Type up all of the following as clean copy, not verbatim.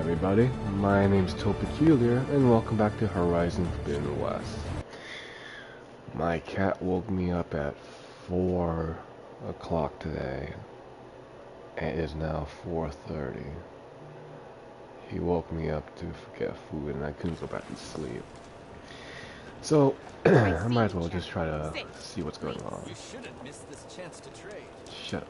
everybody, my name's Peculiar, and welcome back to Horizon Forbidden West. My cat woke me up at 4 o'clock today. It is now 4:30. He woke me up to get food and I couldn't go back to sleep. So, I might as well just try to see what's going on. You shouldn't miss this chance to trade. Shut up.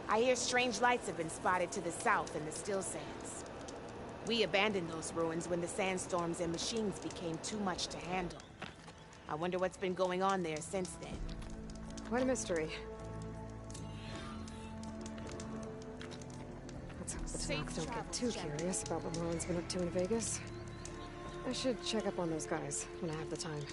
I hear strange lights have been spotted to the south in the still sands. We abandoned those ruins when the sandstorms and machines became too much to handle. I wonder what's been going on there since then. What a mystery. Let's hope the Tanaks don't get too curious about what Merlin's been up to in Vegas. I should check up on those guys when I have the time.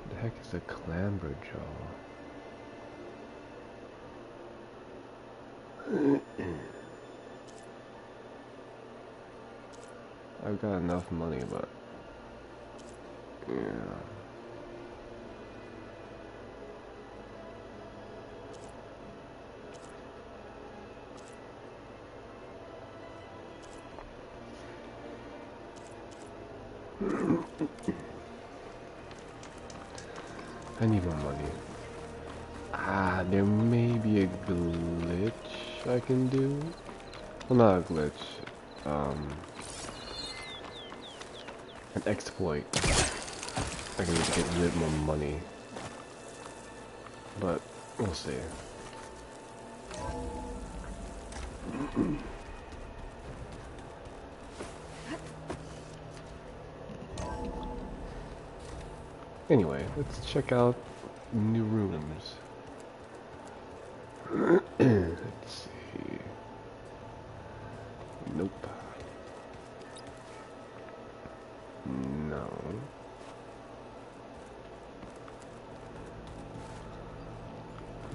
The heck is a clamber jaw? I've got enough money, but yeah. I need more money. There may be a glitch I can do. Well, not a glitch. An exploit. I can get a bit more money. But, we'll see. Anyway, let's check out new rooms. Let's see. Nope. No.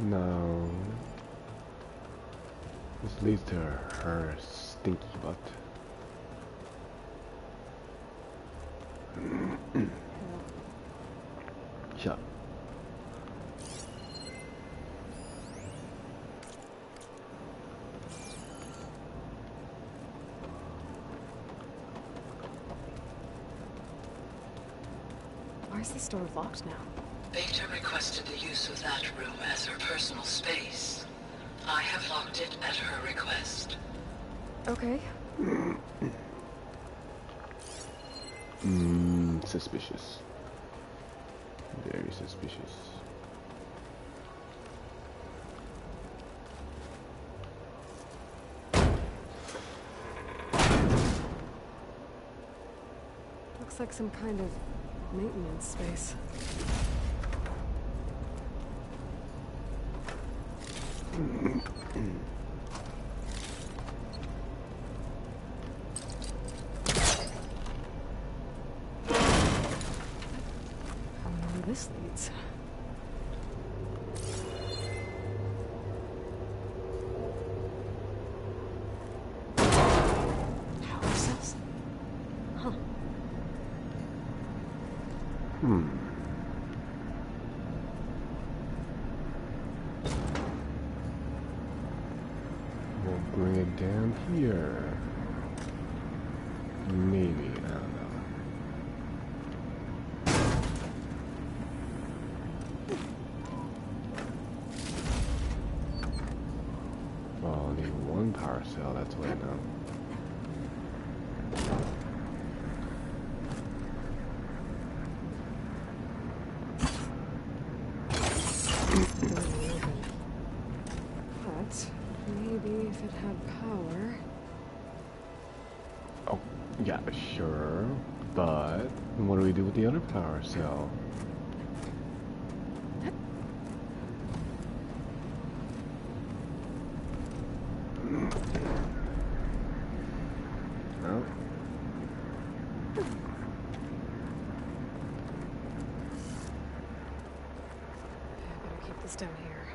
No. This leads to her stinky butt. Shut up. Why is this door locked now? Beta requested the use of that room as her personal space. I have locked it at her request. Okay. Suspicious. Very suspicious. Looks like some kind of maintenance space. I don't know where this leads. Power cells? Huh. We'll bring it down here. Maybe, I don't know. Oh, I need one power cell, that's what I know. But maybe if it had power. Oh, yeah, sure. But what do we do with the other power cell? No. I better keep this down here.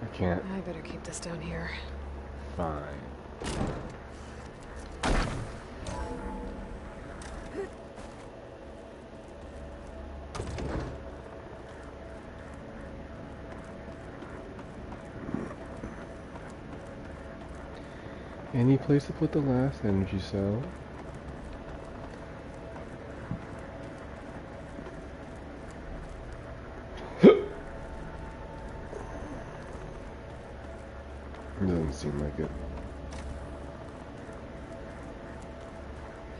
I can't. I better keep this down here. Fine. Any place to put the last energy cell? Doesn't seem like it.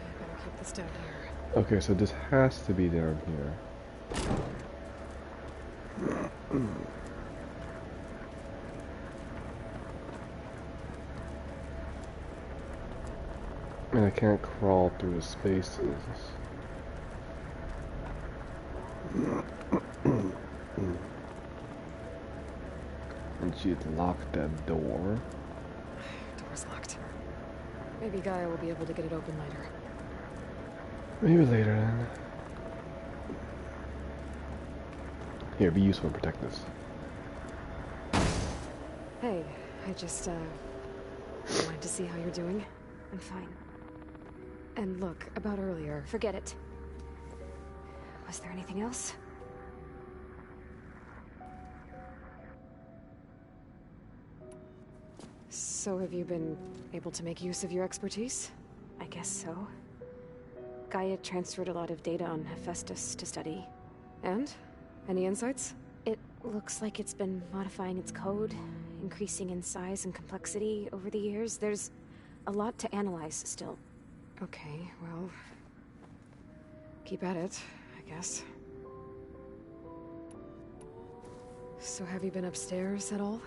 I better keep this down here. Okay, so this has to be down here. And I can't crawl through the spaces. And she'd locked that door. Door's locked. Maybe Gaia will be able to get it open later. Maybe later then. Here, be useful and protect this. Hey, I just, wanted to see how you're doing. I'm fine. And look, about earlier. Forget it. Was there anything else? So have you been able to make use of your expertise? I guess so. Gaia transferred a lot of data on Hephaestus to study. And? Any insights? It looks like it's been modifying its code, increasing in size and complexity over the years. There's a lot to analyze still. Okay, well... keep at it, I guess. So have you been upstairs at all?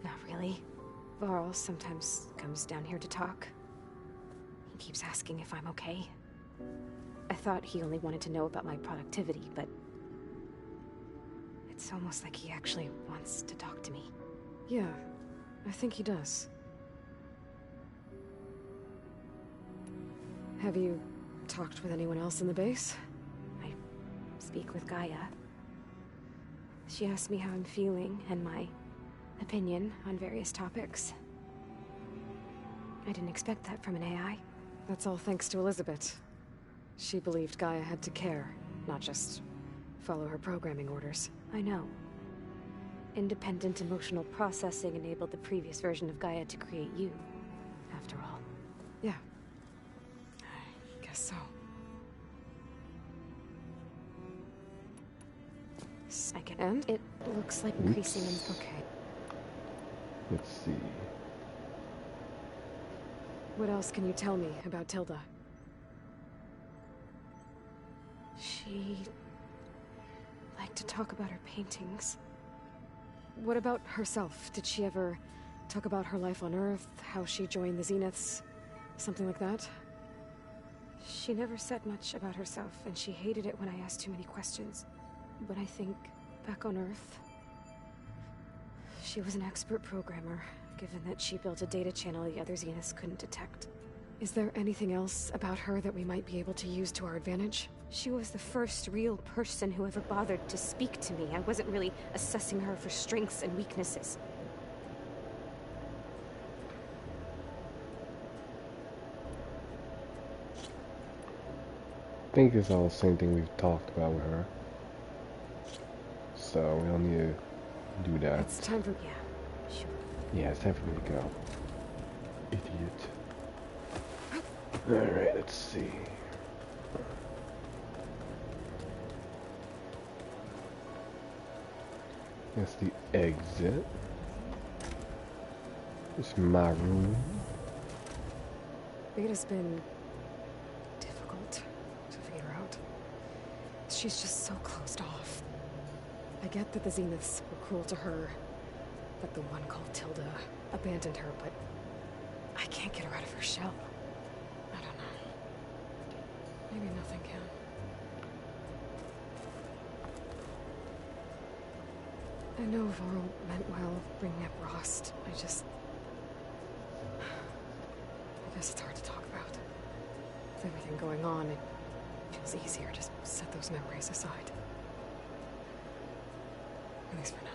Not really. Varl sometimes comes down here to talk. He keeps asking if I'm okay. I thought he only wanted to know about my productivity, but... it's almost like he actually wants to talk to me. Yeah, I think he does. Have you talked with anyone else in the base? I speak with Gaia. She asked me how I'm feeling and my opinion on various topics. I didn't expect that from an AI. That's all thanks to Elizabeth. She believed Gaia had to care, not just follow her programming orders. I know. Independent emotional processing enabled the previous version of Gaia to create you, after all. Yeah. I guess so. And? It looks like increasing in... Okay. Let's see. What else can you tell me about Tilda? She... liked to talk about her paintings. What about herself? Did she ever talk about her life on Earth, how she joined the Zeniths, something like that? She never said much about herself, and she hated it when I asked too many questions. But I think, back on Earth, she was an expert programmer, given that she built a data channel the other Zeniths couldn't detect. Is there anything else about her that we might be able to use to our advantage? She was the first real person who ever bothered to speak to me. I wasn't really assessing her for strengths and weaknesses. I think it's all the same thing we've talked about with her. So we don't need to do that. It's time for... Yeah, sure. Yeah, it's time for me to go. Idiot. Alright, let's see. That's the exit. It's my room. Beta's been difficult to figure out. She's just so closed off. I get that the Zeniths were cruel to her, that the one called Tilda abandoned her, but I can't get her out of her shell. I don't know. Maybe nothing can. I know Varl meant well bringing up Rost. I guess it's hard to talk about. With everything going on, it feels easier to set those memories aside. At least for now.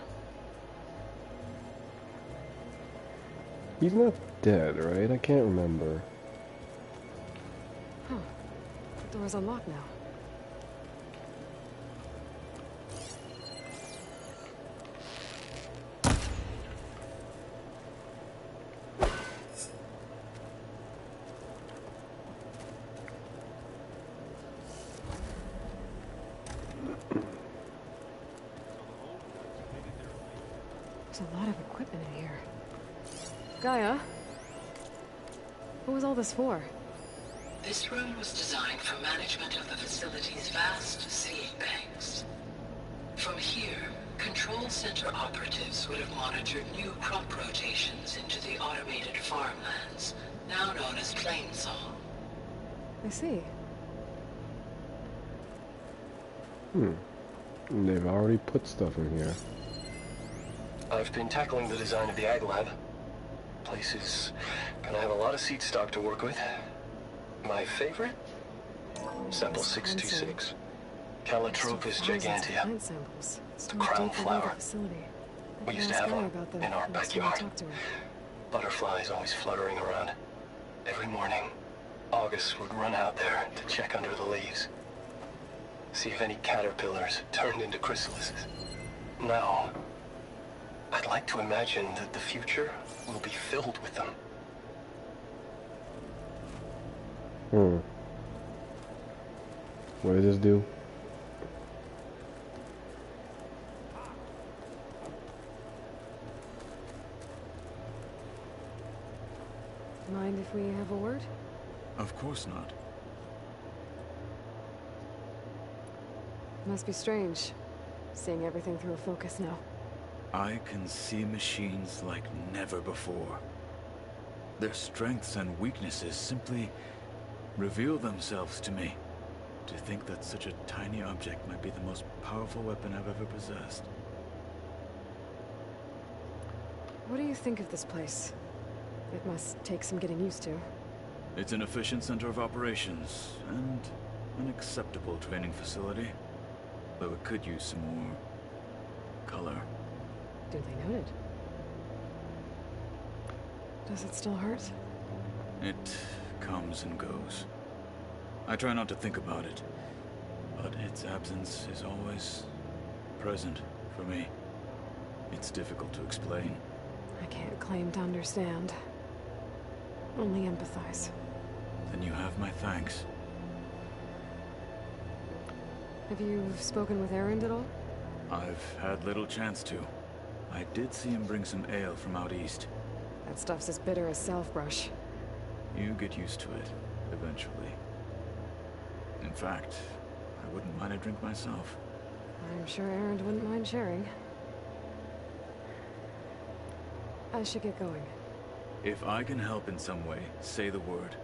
He's not dead, right? I can't remember. Huh. The door's unlocked now. There's a lot of equipment in here. Gaia? What was all this for? This room was designed for management of the facility's vast seed banks. From here, control center operatives would have monitored new crop rotations into the automated farmlands, now known as Plainsong. I see. And they've already put stuff in here. I've been tackling the design of the Ag Lab. Place is gonna have a lot of seed stock to work with. My favorite? Sample 626. Calotropis gigantea. The crown flower. We used to have one in our backyard. Butterflies always fluttering around. Every morning, August would run out there to check under the leaves. See if any caterpillars turned into chrysalises. Now, I'd like to imagine that the future will be filled with them. What does this do? Mind if we have a word? Of course not. Must be strange, seeing everything through a focus now. I can see machines like never before. Their strengths and weaknesses simply reveal themselves to me. To think that such a tiny object might be the most powerful weapon I've ever possessed. What do you think of this place? It must take some getting used to. It's an efficient center of operations, and an acceptable training facility. Though it could use some more color. Duly noted. Does it still hurt? It comes and goes. I try not to think about it, but its absence is always present for me. It's difficult to explain. I can't claim to understand. Only empathize. Then you have my thanks. Have you spoken with Erend at all? I've had little chance to. I did see him bring some ale from out east. That stuff's as bitter as self-brush. You get used to it, eventually. In fact, I wouldn't mind a drink myself. I'm sure Erend wouldn't mind sharing. I should get going. If I can help in some way, say the word.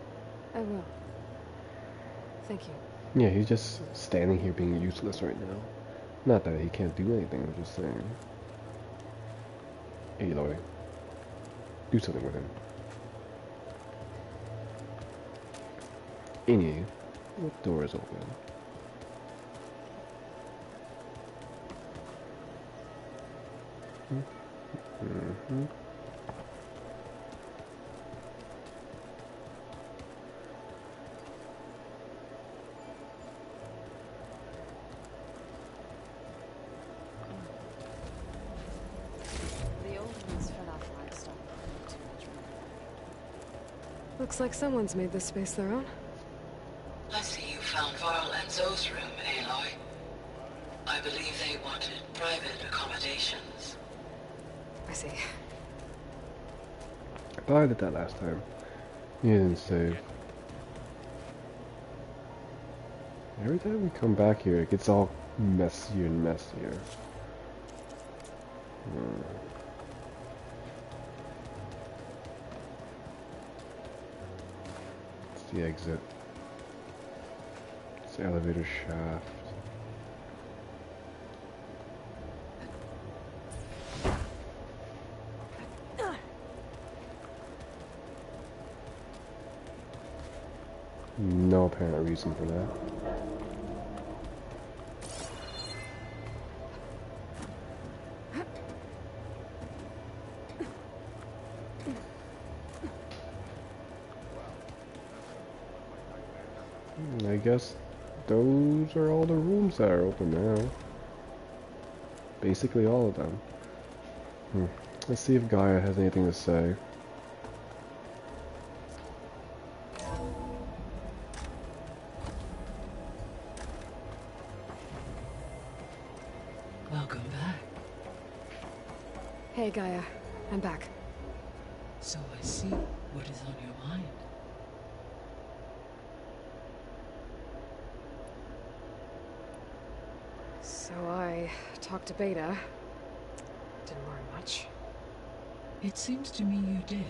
I will. Thank you. Yeah, he's just standing here being useless right now. Not that he can't do anything, I'm just saying. Hey, Lloyd. Do something with him. Anyway, the door is open. Mm-hmm. Looks like someone's made this space their own. I see you found Varl and Zoe's room, Aloy. I believe they wanted private accommodations. I see. I thought I did that last time. You didn't save. Every time we come back here, it gets all messier and messier. the exit. It's the elevator shaft. No apparent reason for that. I guess those are all the rooms that are open now. Basically all of them. Let's see if Gaia has anything to say. Welcome back. Hey, Gaia. I'm back. So I see what is on your mind. So I talked to Beta. Didn't learn much. It seems to me you did.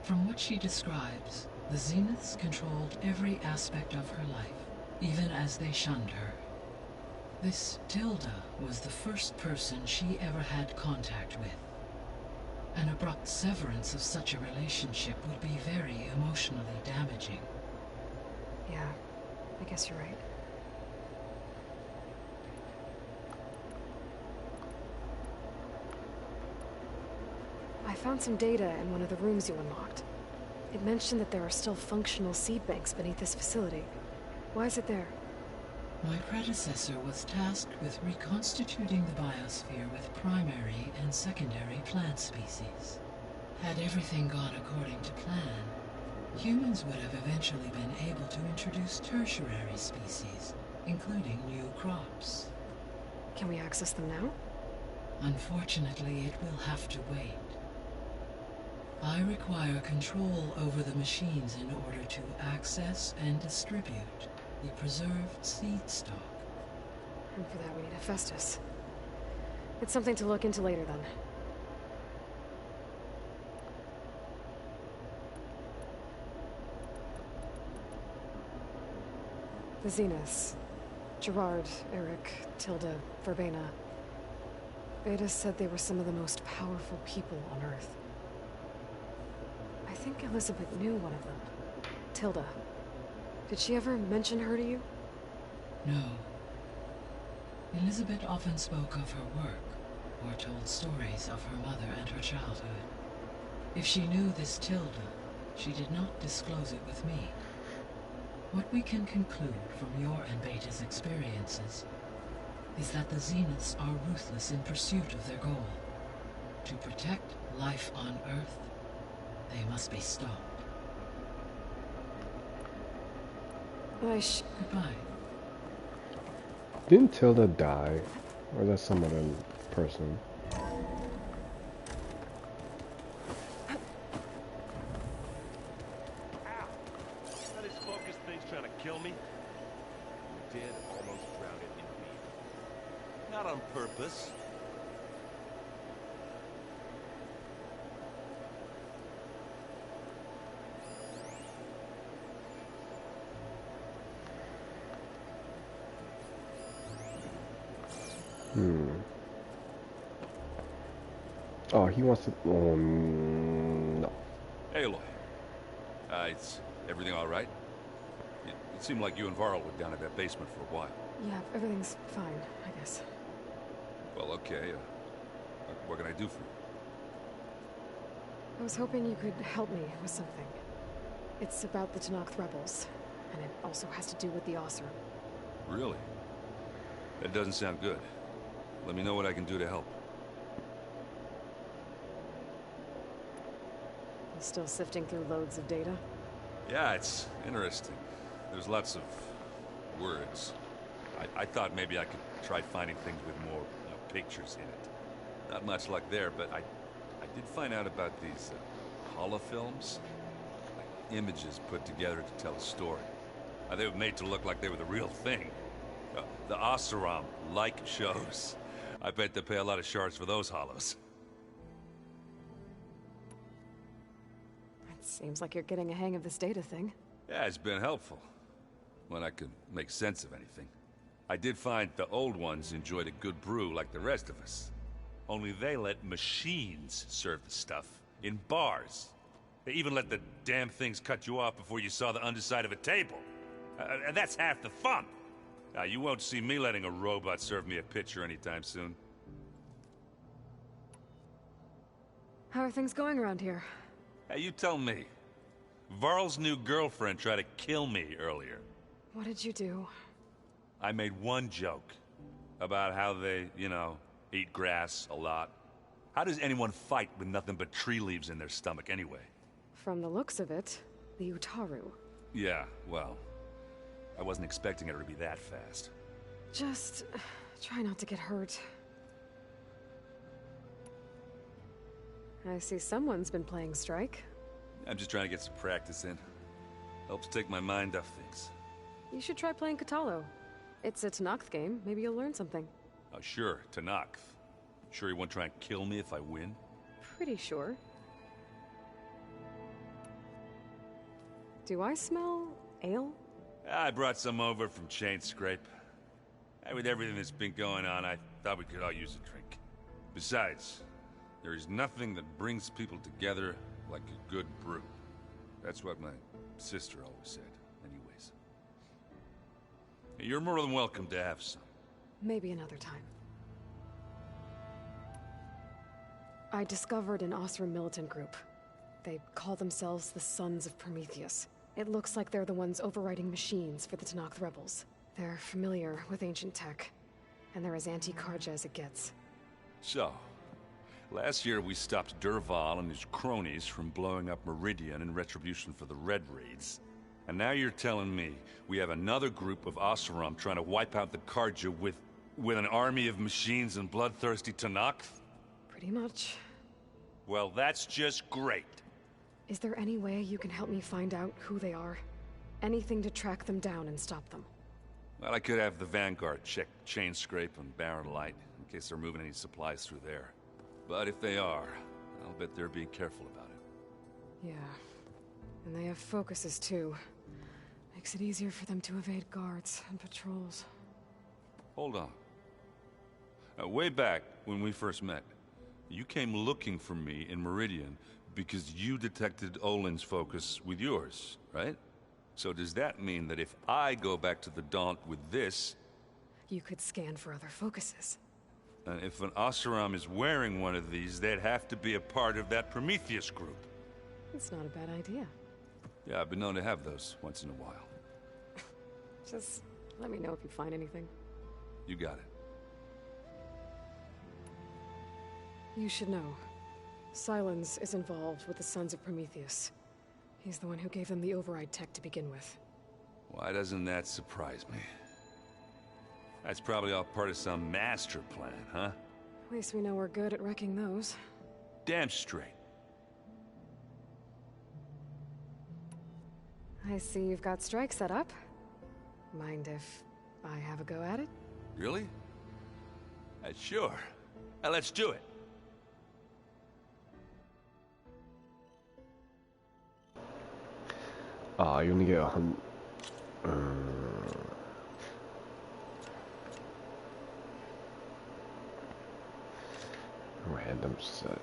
From what she describes, the Zeniths controlled every aspect of her life, even as they shunned her. This Tilda was the first person she ever had contact with. An abrupt severance of such a relationship would be very emotionally damaging. Yeah, I guess you're right. I found some data in one of the rooms you unlocked. It mentioned that there are still functional seed banks beneath this facility. Why is it there? My predecessor was tasked with reconstituting the biosphere with primary and secondary plant species. Had everything gone according to plan, humans would have eventually been able to introduce tertiary species, including new crops. Can we access them now? Unfortunately, it will have to wait. I require control over the machines in order to access and distribute the preserved seed stock. And for that we need Hephaestus. It's something to look into later, then. The Zeniths. Gerard, Eric, Tilda, Verbena. Beta said they were some of the most powerful people on Earth. I think Elizabeth knew one of them. Tilda. Did she ever mention her to you? No. Elizabeth often spoke of her work, or told stories of her mother and her childhood. If she knew this Tilda, she did not disclose it with me. What we can conclude from your and Beta's experiences is that the Zeniths are ruthless in pursuit of their goal. To protect life on Earth, they must be stopped. Goodbye. Didn't Tilda die? Or is that some other person? Now this focus thing's trying to kill me. You did almost drown it in beer. Not on purpose. Oh, he wants to... no. Hey, Aloy. Is everything all right? It seemed like you and Varl were down at that basement for a while. Yeah, everything's fine, I guess. Well, okay. What can I do for you? I was hoping you could help me with something. It's about the Tenakth rebels, and it also has to do with the Ossur. Really? That doesn't sound good. Let me know what I can do to help. You still sifting through loads of data? Yeah, it's interesting. There's lots of words. I thought maybe I could try finding things with more pictures in it. Not much luck there, but I did find out about these holofilms. Like images put together to tell a story. They were made to look like they were the real thing. The Oseram like shows. I bet they pay a lot of shards for those hollows. Seems like you're getting a hang of this data thing. Yeah, it's been helpful. When I could make sense of anything. I did find the old ones enjoyed a good brew like the rest of us. Only they let machines serve the stuff in bars. They even let the damn things cut you off before you saw the underside of a table. And that's half the fun. Now, you won't see me letting a robot serve me a pitcher anytime soon. How are things going around here? Hey, you tell me. Varl's new girlfriend tried to kill me earlier. What did you do? I made one joke. About how they, you know, eat grass a lot. How does anyone fight with nothing but tree leaves in their stomach anyway? From the looks of it, the Utaru. Yeah, well, I wasn't expecting her to be that fast. Just try not to get hurt. I see someone's been playing Strike. I'm just trying to get some practice in. Helps take my mind off things. You should try playing Katalo. It's a Tanakh game. Maybe you'll learn something. Oh, sure, Tanakh. Sure you won't try and kill me if I win? Pretty sure. Do I smell ale? I brought some over from Chain Scrape. With everything that's been going on, I thought we could all use a drink. Besides, there is nothing that brings people together like a good brew. That's what my sister always said, anyways. You're more than welcome to have some. Maybe another time. I discovered an Osram militant group. They call themselves the Sons of Prometheus. It looks like they're the ones overriding machines for the Tanakh rebels. They're familiar with ancient tech, and they're as anti-Karja as it gets. So, last year we stopped Durval and his cronies from blowing up Meridian in retribution for the Red Raids. And now you're telling me we have another group of Oseram trying to wipe out the Karja with an army of machines and bloodthirsty Tanakh? Pretty much. Well, that's just great. Is there any way you can help me find out who they are? Anything to track them down and stop them? Well, I could have the Vanguard check Chain Scrape and Barren Light, in case they're moving any supplies through there. But if they are, I'll bet they're being careful about it. Yeah. And they have focuses, too. Makes it easier for them to evade guards and patrols. Hold on. Way back, when we first met, you came looking for me in Meridian because you detected Olin's focus with yours, right? So does that mean that if I go back to the Daunt with this... You could scan for other focuses. And if an Oseram is wearing one of these, they'd have to be a part of that Prometheus group. It's not a bad idea. Yeah, I've been known to have those once in a while. Just let me know if you find anything. You got it. You should know. Silence is involved with the Sons of Prometheus. He's the one who gave them the override tech to begin with. Why doesn't that surprise me? That's probably all part of some master plan, huh? At least we know we're good at wrecking those. Damn straight. I see you've got Strike set up. Mind if I have a go at it? Really? Sure. Let's do it. You only get 100. Random set.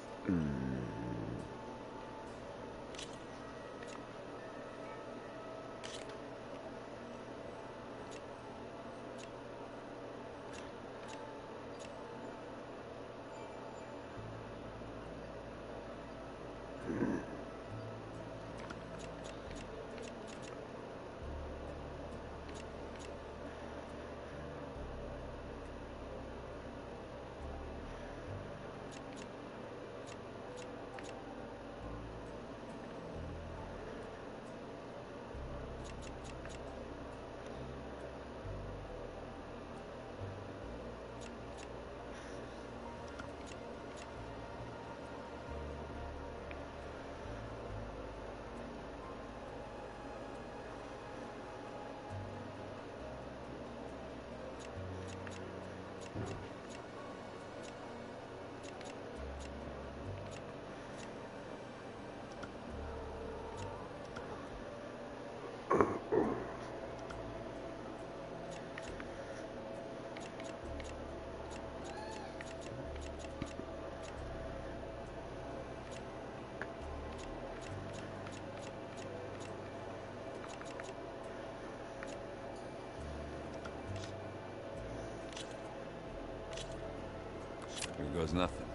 goes nothing.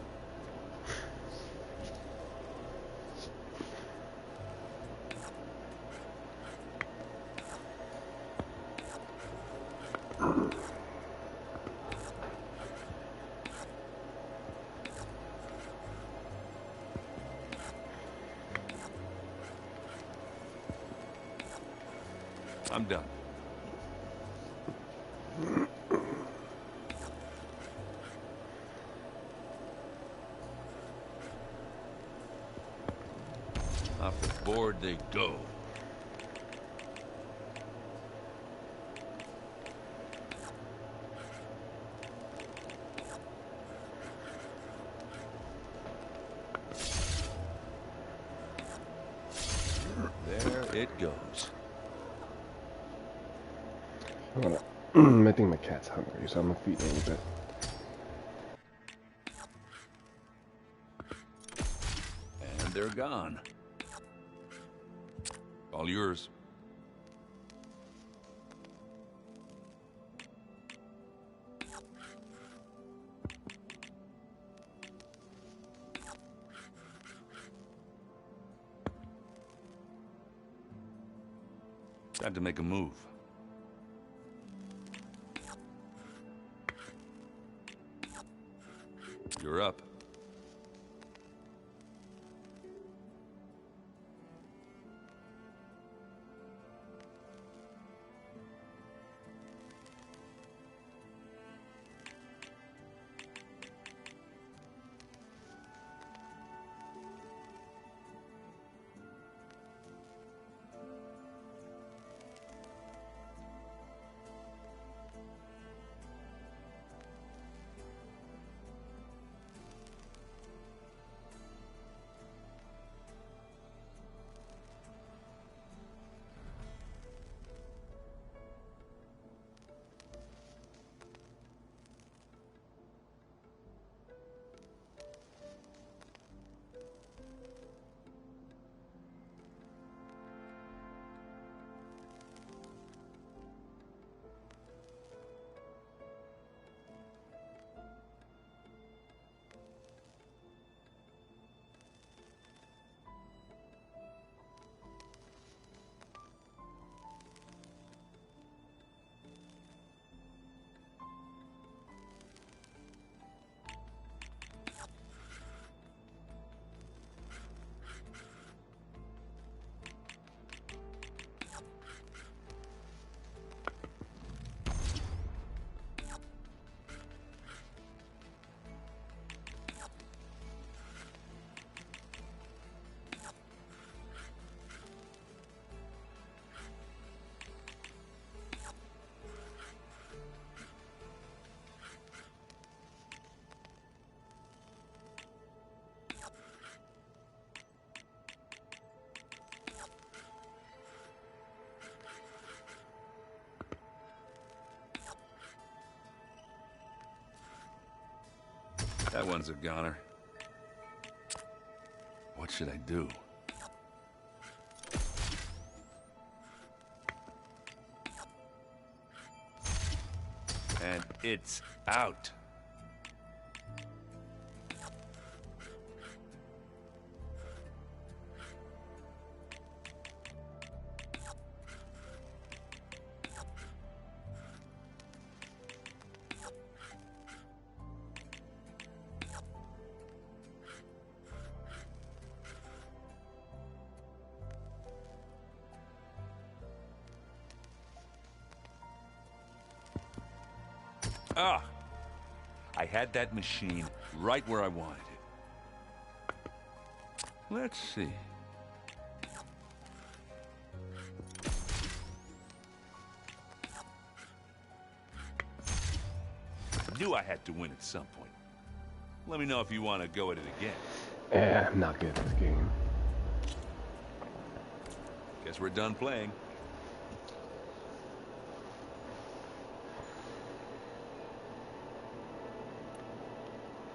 I'm done. Off the board they go. There it goes. I think my cat's hungry, so I'm gonna feed her a little bit. And they're gone. All yours. Time to make a move. You're up. That one's a goner. What should I do? And it's out. Ah! I had that machine right where I wanted it. Let's see. I knew I had to win at some point. Let me know if you want to go at it again. I'm not good at this game. Guess we're done playing.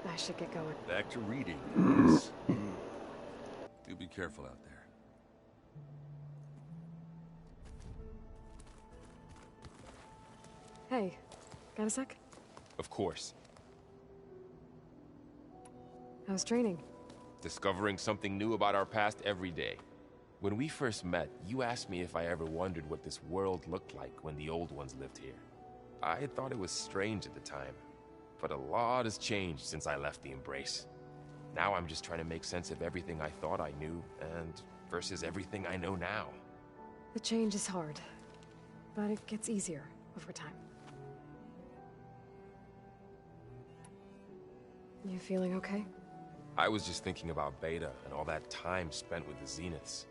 I should get going. Back to reading. Do be careful out there. Hey, got a sec? Of course. How's training? Discovering something new about our past every day. When we first met, you asked me if I ever wondered what this world looked like when the old ones lived here. I had thought it was strange at the time, but a lot has changed since I left the Embrace. Now I'm just trying to make sense of everything I thought I knew, and versus everything I know now. The change is hard, but it gets easier over time. You feeling okay? I was just thinking about Beta and all that time spent with the Zeniths.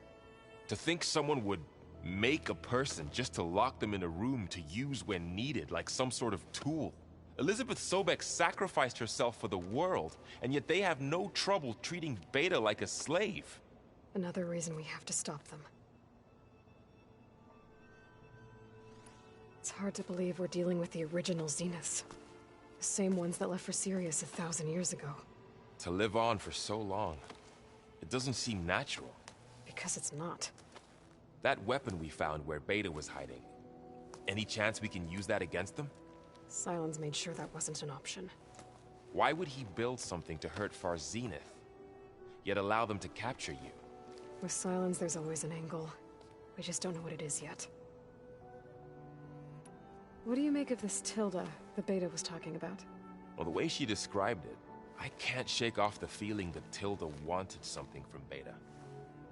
To think someone would make a person just to lock them in a room to use when needed, like some sort of tool. Elizabeth Sobek sacrificed herself for the world, and yet they have no trouble treating Beta like a slave. Another reason we have to stop them. It's hard to believe we're dealing with the original Zeniths. The same ones that left for Sirius 1,000 years ago. To live on for so long, it doesn't seem natural. Because it's not. That weapon we found where Beta was hiding, any chance we can use that against them? Sylens made sure that wasn't an option. Why would he build something to hurt Far's Zenith, yet allow them to capture you? With Sylens, there's always an angle. We just don't know what it is yet. What do you make of this Tilda the Beta was talking about? Well, the way she described it, I can't shake off the feeling that Tilda wanted something from Beta.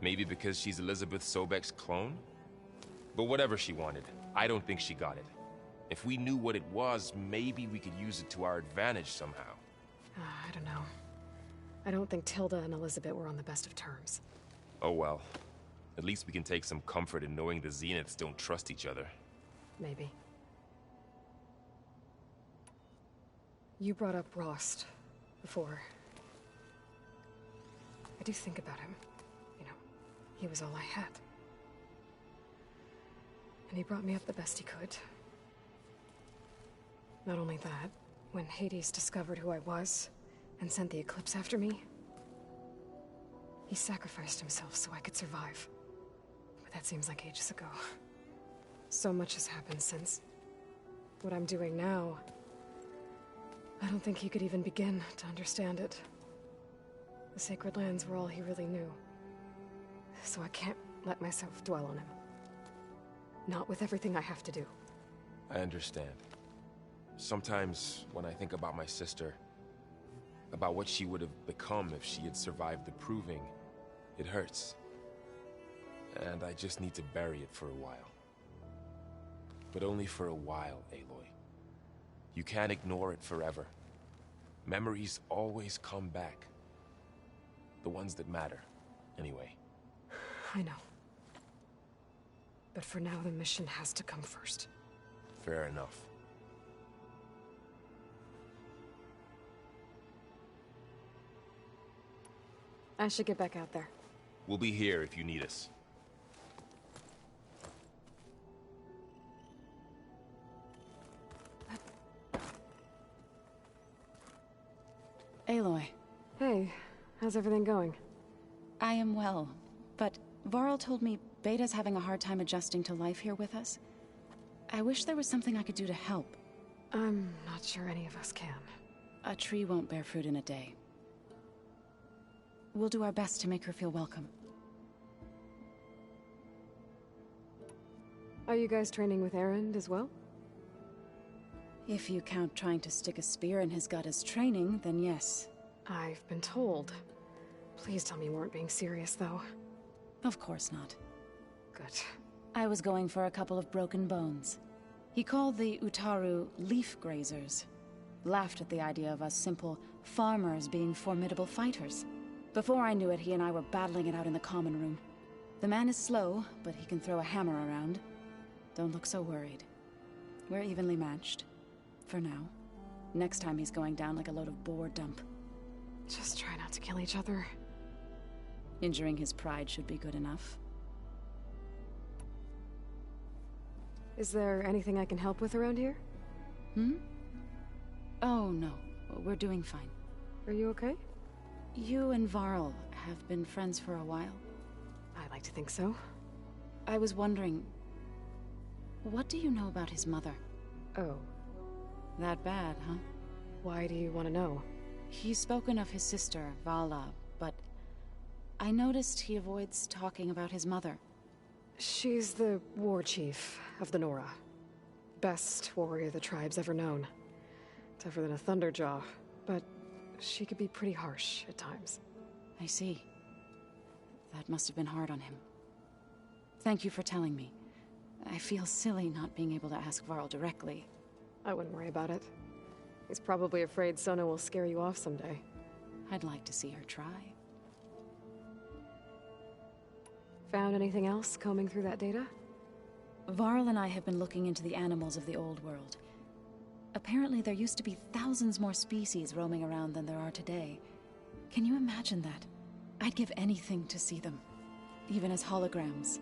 Maybe because she's Elizabeth Sobek's clone? But whatever she wanted, I don't think she got it. If we knew what it was, maybe we could use it to our advantage somehow. I don't know. I don't think Tilda and Elizabeth were on the best of terms. Oh well. At least we can take some comfort in knowing the Zeniths don't trust each other. Maybe. You brought up Rost before. I do think about him. You know, he was all I had. And he brought me up the best he could. Not only that, when Hades discovered who I was and sent the Eclipse after me, he sacrificed himself so I could survive. But that seems like ages ago. So much has happened since. What I'm doing now, I don't think he could even begin to understand it. The Sacred Lands were all he really knew. So I can't let myself dwell on him. Not with everything I have to do. I understand. Sometimes, when I think about my sister, about what she would have become if she had survived the Proving, it hurts. And I just need to bury it for a while. But only for a while, Aloy. You can't ignore it forever. Memories always come back. The ones that matter, anyway. I know. But for now, the mission has to come first. Fair enough. I should get back out there. We'll be here if you need us. Aloy. Hey, how's everything going? I am well, but Varl told me Beta's having a hard time adjusting to life here with us. I wish there was something I could do to help. I'm not sure any of us can. A tree won't bear fruit in a day. We'll do our best to make her feel welcome. Are you guys training with Erend as well? If you count trying to stick a spear in his gut as training, then yes. I've been told. Please tell me you weren't being serious, though. Of course not. Good. I was going for a couple of broken bones. He called the Utaru leaf grazers. Laughed at the idea of us simple farmers being formidable fighters. Before I knew it, he and I were battling it out in the common room. The man is slow, but he can throw a hammer around. Don't look so worried. We're evenly matched. For now. Next time he's going down like a load of boar dump. Just try not to kill each other. Injuring his pride should be good enough. Is there anything I can help with around here? Oh, no. We're doing fine. Are you okay? You and Varl have been friends for a while. I like to think so. I was wondering... what do you know about his mother? Oh. That bad, huh? Why do you want to know? He's spoken of his sister, Vala, but I noticed he avoids talking about his mother. She's the war chief of the Nora. Best warrior the tribe's ever known. Tougher than a Thunderjaw, but she could be pretty harsh at times. I see. That must have been hard on him. Thank you for telling me. I feel silly not being able to ask Varl directly. I wouldn't worry about it. He's probably afraid Sona will scare you off someday. I'd like to see her try. Found anything else combing through that data? Varl and I have been looking into the animals of the old world. Apparently there used to be thousands more species roaming around than there are today. Can you imagine that? I'd give anything to see them, even as holograms.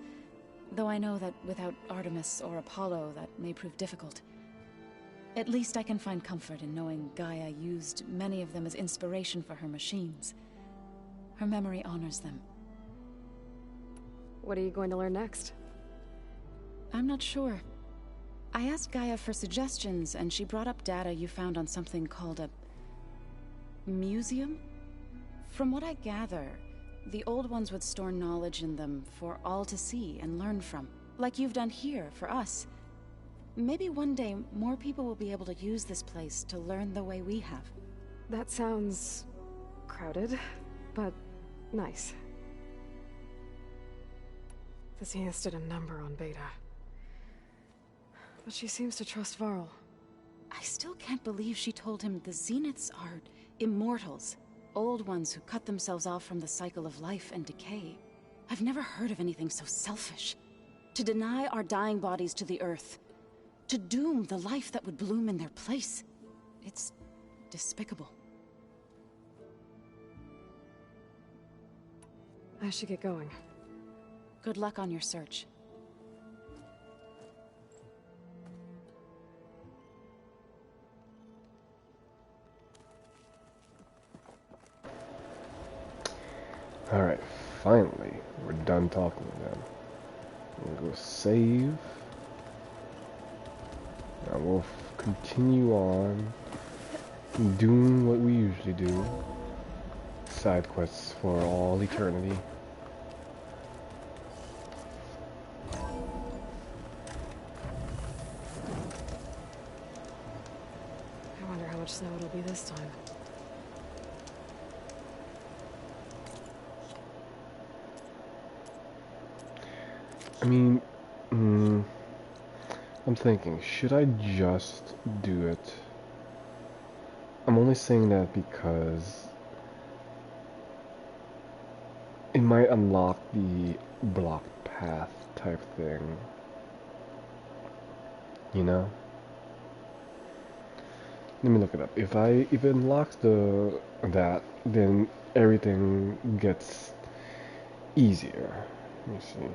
Though I know that without Artemis or Apollo, that may prove difficult. At least I can find comfort in knowing Gaia used many of them as inspiration for her machines. Her memory honors them. What are you going to learn next? I'm not sure. I asked Gaia for suggestions, and she brought up data you found on something called a museum? From what I gather, the old ones would store knowledge in them for all to see and learn from, like you've done here for us. Maybe one day more people will be able to use this place to learn the way we have. That sounds crowded, but nice. The Zeniths did a number on Beta. But she seems to trust Varl. I still can't believe she told him the Zeniths are immortals. Old ones who cut themselves off from the cycle of life and decay. I've never heard of anything so selfish. To deny our dying bodies to the earth. To doom the life that would bloom in their place. It's despicable. I should get going. Good luck on your search. Alright, finally, we're done talking to them. We'll go save. Now we'll continue on doing what we usually do. Side quests for all eternity. I wonder how much snow it'll be this time. I mean, I'm thinking, should I just do it? I'm only saying that because it might unlock the blocked path type thing. You know? Let me look it up. If it unlocks that, then everything gets easier. Let me see.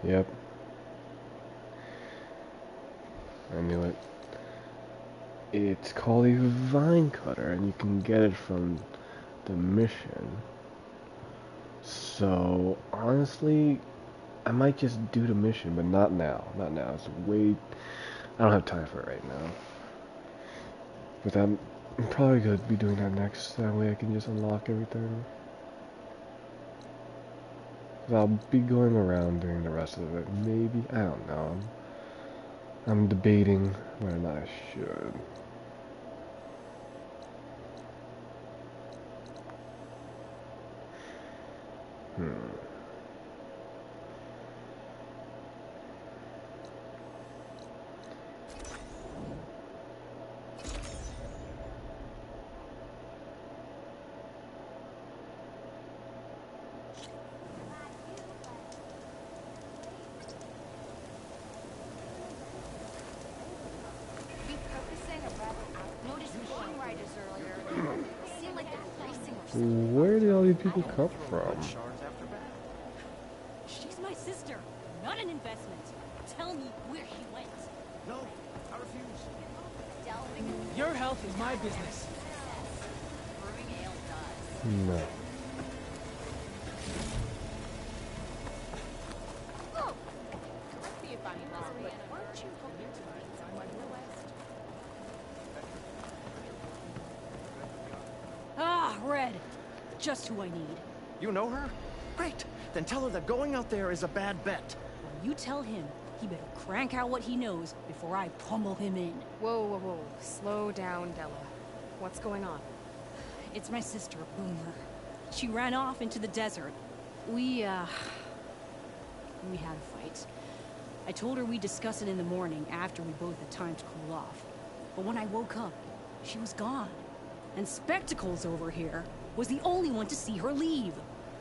Yep. I knew it. It's called a vine cutter, and you can get it from the mission. So, honestly, I might just do the mission, but not now. Not now. It's way... I don't have time for it right now. But I'm probably going to be doing that next. That way I can just unlock everything. I'll be going around doing the rest of it. Maybe. I don't know. I'm debating whether or not I should. Where did all these people come from? She's my sister, not an investment. Tell me where she went. No, I refuse. Your health is my business. No. Oh! Let's see if I'm wrong, but weren't you hoping to meet someone in the West? Ah, Red. Just who I need. You know her? Great. Then tell her that going out there is a bad bet. When you tell him, he better crank out what he knows before I pummel him in. Whoa, whoa, whoa. Slow down, Della. What's going on? It's my sister, Boomer. She ran off into the desert. We had a fight. I told her we'd discuss it in the morning after we both had time to cool off. But when I woke up, she was gone. And Spectacles over here was the only one to see her leave.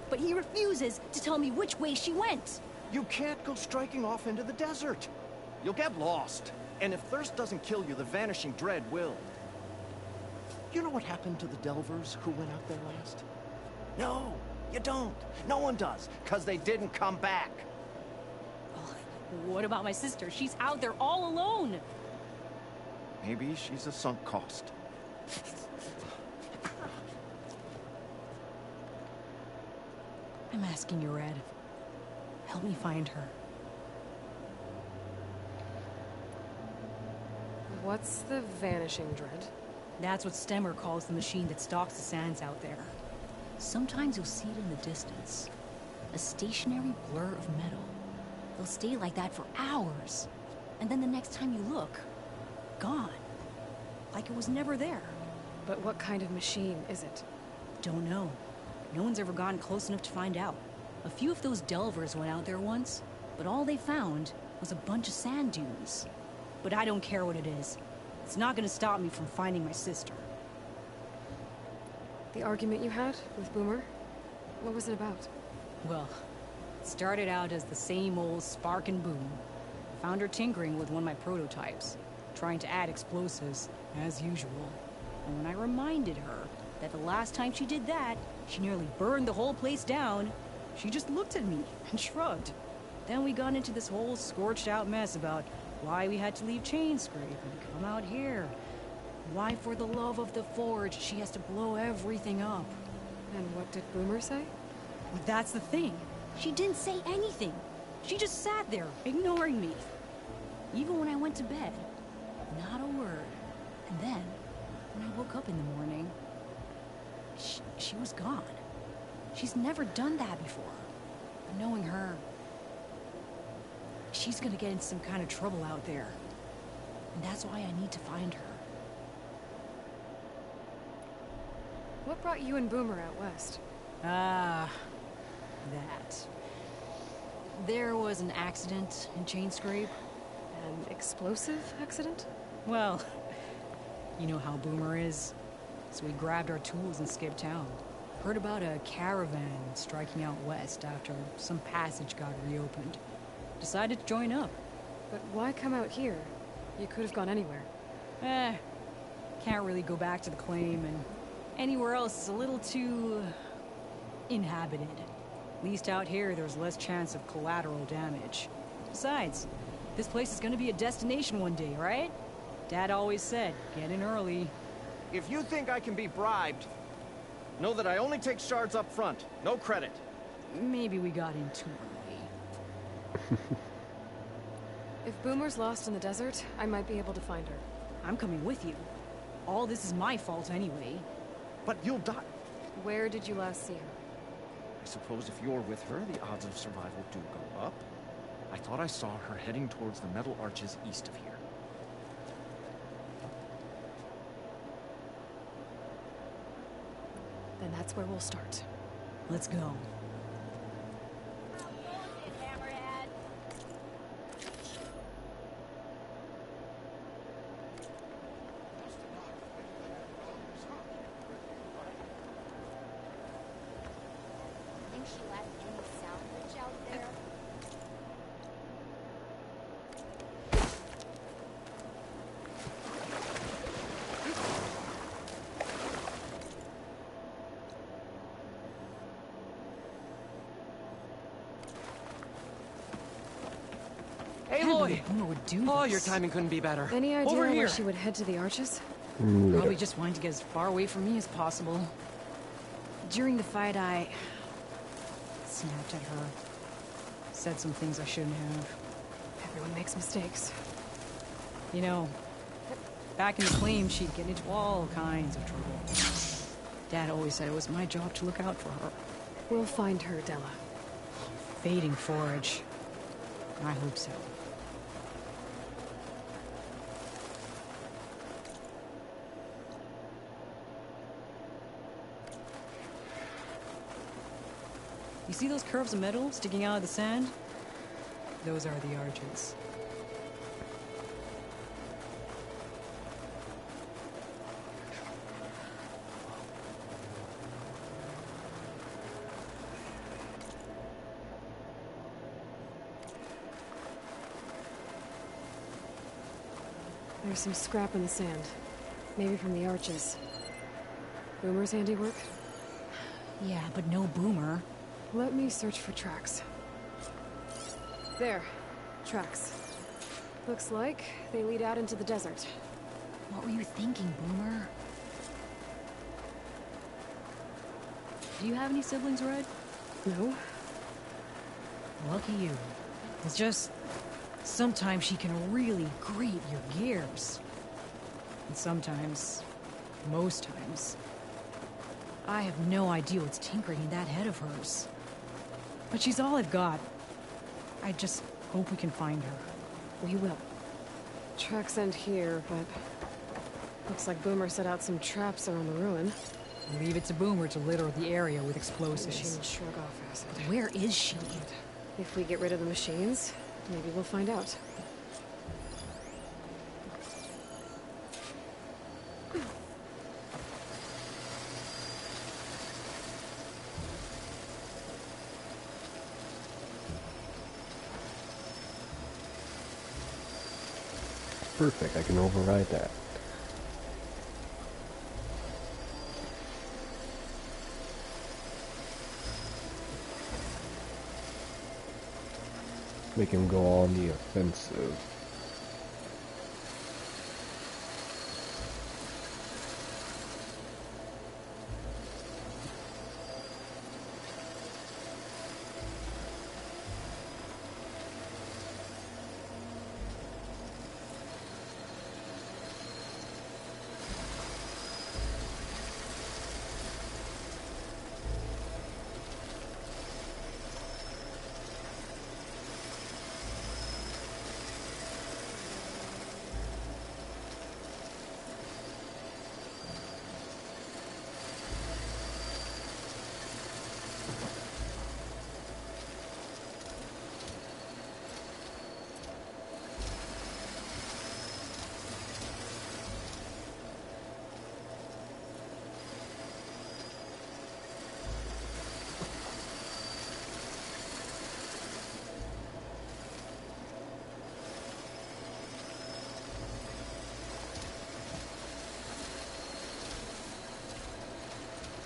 But he refuses to tell me which way she went. You can't go striking off into the desert. You'll get lost. And if thirst doesn't kill you, the vanishing dread will. You know what happened to the Delvers who went out there last? No, you don't. No one does, because they didn't come back. Well, what about my sister? She's out there all alone. Maybe she's a sunk cost. I'm asking you, Red. Help me find her. What's the vanishing dread? That's what Stemmer calls the machine that stalks the sands out there. Sometimes you'll see it in the distance. A stationary blur of metal. They'll stay like that for hours. And then the next time you look, gone. Like it was never there. But what kind of machine is it? Don't know. No one's ever gotten close enough to find out. A few of those delvers went out there once, but all they found was a bunch of sand dunes. But I don't care what it is. It's not gonna stop me from finding my sister. The argument you had with Boomer? What was it about? Well, it started out as the same old spark and boom. Found her tinkering with one of my prototypes, trying to add explosives, as usual. And when I reminded her that the last time she did that, she nearly burned the whole place down, she just looked at me and shrugged. Then we got into this whole scorched out mess about why we had to leave Chainscrape and come out here. Why, for the love of the Forge, she has to blow everything up. And what did Boomer say? But that's the thing. She didn't say anything. She just sat there, ignoring me. Even when I went to bed, not a word. And then, when I woke up in the morning, she was gone. She's never done that before. But knowing her, she's gonna get in some kind of trouble out there. And that's why I need to find her. What brought you and Boomer out west? Ah, that. There was an accident in Chainscrape. An explosive accident? Well, you know how Boomer is. So we grabbed our tools and skipped town. Heard about a caravan striking out west after some passage got reopened. Decided to join up. But why come out here? You could have gone anywhere. Can't really go back to the claim, and anywhere else is a little too inhabited. At least out here, there's less chance of collateral damage. Besides, this place is gonna be a destination one day, right? Dad always said, get in early. If you think I can be bribed, know that I only take shards up front, no credit. Maybe we got in too early. If Boomer's lost in the desert, I might be able to find her. I'm coming with you. All this is my fault anyway. But you'll die. Where did you last see her? I suppose if you're with her, the odds of survival do go up. I thought I saw her heading towards the metal arches east of here. Then that's where we'll start. Let's go. boy! Boomer would do Oh, this. your timing couldn't be better. Any idea Over here. where she would head to the arches? Probably just wanting to get as far away from me as possible. During the fight, I snapped at her. Said some things I shouldn't have. Everyone makes mistakes. You know, back in the claim, she'd get into all kinds of trouble. Dad always said it was my job to look out for her. We'll find her, Della. Fading forage. I hope so. You see those curves of metal sticking out of the sand? Those are the arches. There's some scrap in the sand. Maybe from the arches. Boomer's handiwork? Yeah, but no Boomer. Let me search for tracks. There. Tracks. Looks like they lead out into the desert. What were you thinking, Boomer? Do you have any siblings, Red? No. Lucky you. It's just... sometimes she can really grate your gears. And sometimes... most times... I have no idea what's tinkering in that head of hers. But she's all I've got. I just hope we can find her. We will. Tracks end here, but... looks like Boomer set out some traps around the ruin. Leave it to Boomer to litter the area with explosives. The machines shrug off acid. Where is she? If we get rid of the machines, maybe we'll find out. Perfect, I can override that. Make him go on the offensive.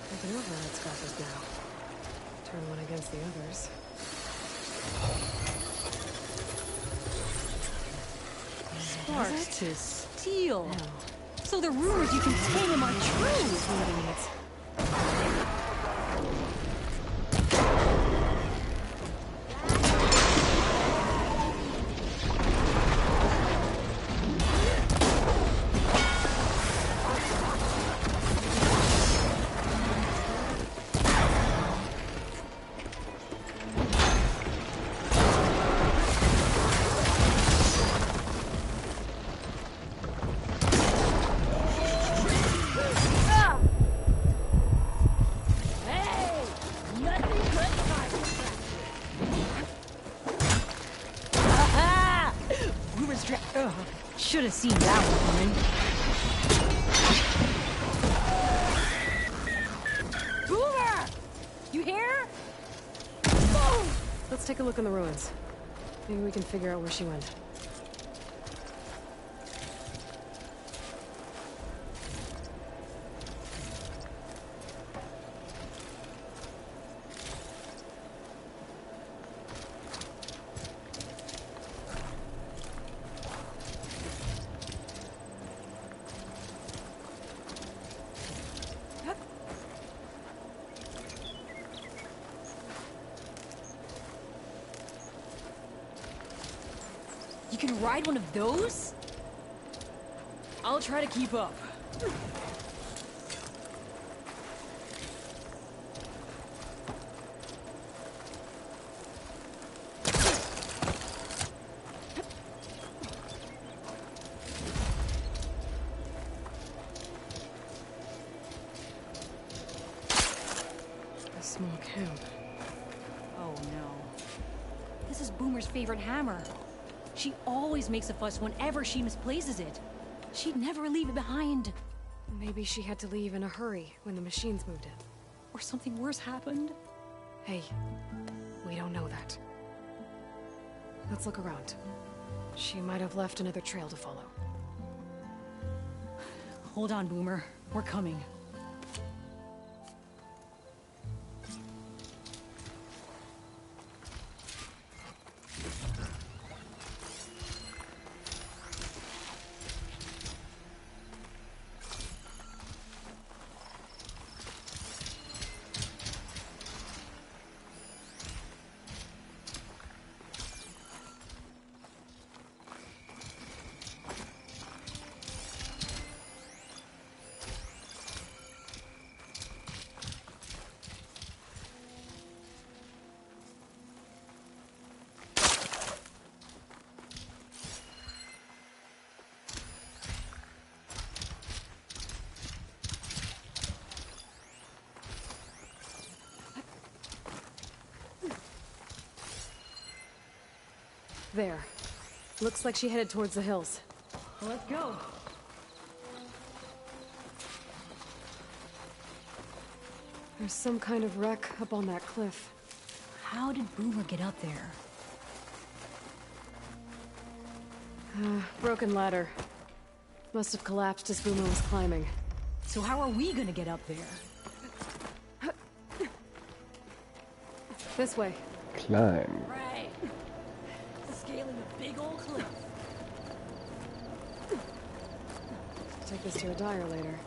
I can override scalpers now. Turn one against the others. Sparks to steel. So the rumors you contain him are true. Should have seen that one coming. Boomer! You here? Let's take a look in the ruins. Maybe we can figure out where she went. You can ride one of those? I'll try to keep up. A small camp. Oh no. This is Boomer's favorite hammer. She always makes a fuss whenever she misplaces it. She'd never leave it behind. Maybe she had to leave in a hurry when the machines moved in. Or something worse happened. Hey, we don't know that. Let's look around. She might have left another trail to follow. Hold on, Boomer. We're coming. There. Looks like she headed towards the hills. Let's go. There's some kind of wreck up on that cliff. How did Boomer get up there? Broken ladder. Must have collapsed as Boomer was climbing. So how are we gonna get up there? This way. Climb. Right. Scaling a big old cliff. Take this to a dyer later.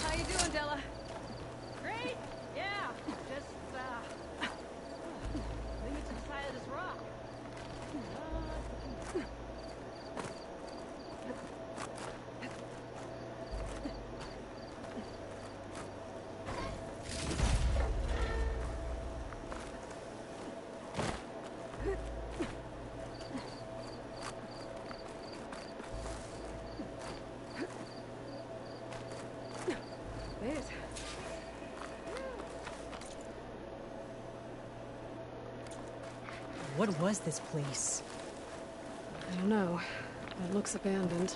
How you doing, Della? Great. Yeah. Just limits inside of this rock. Wait. What was this place? I don't know. It looks abandoned.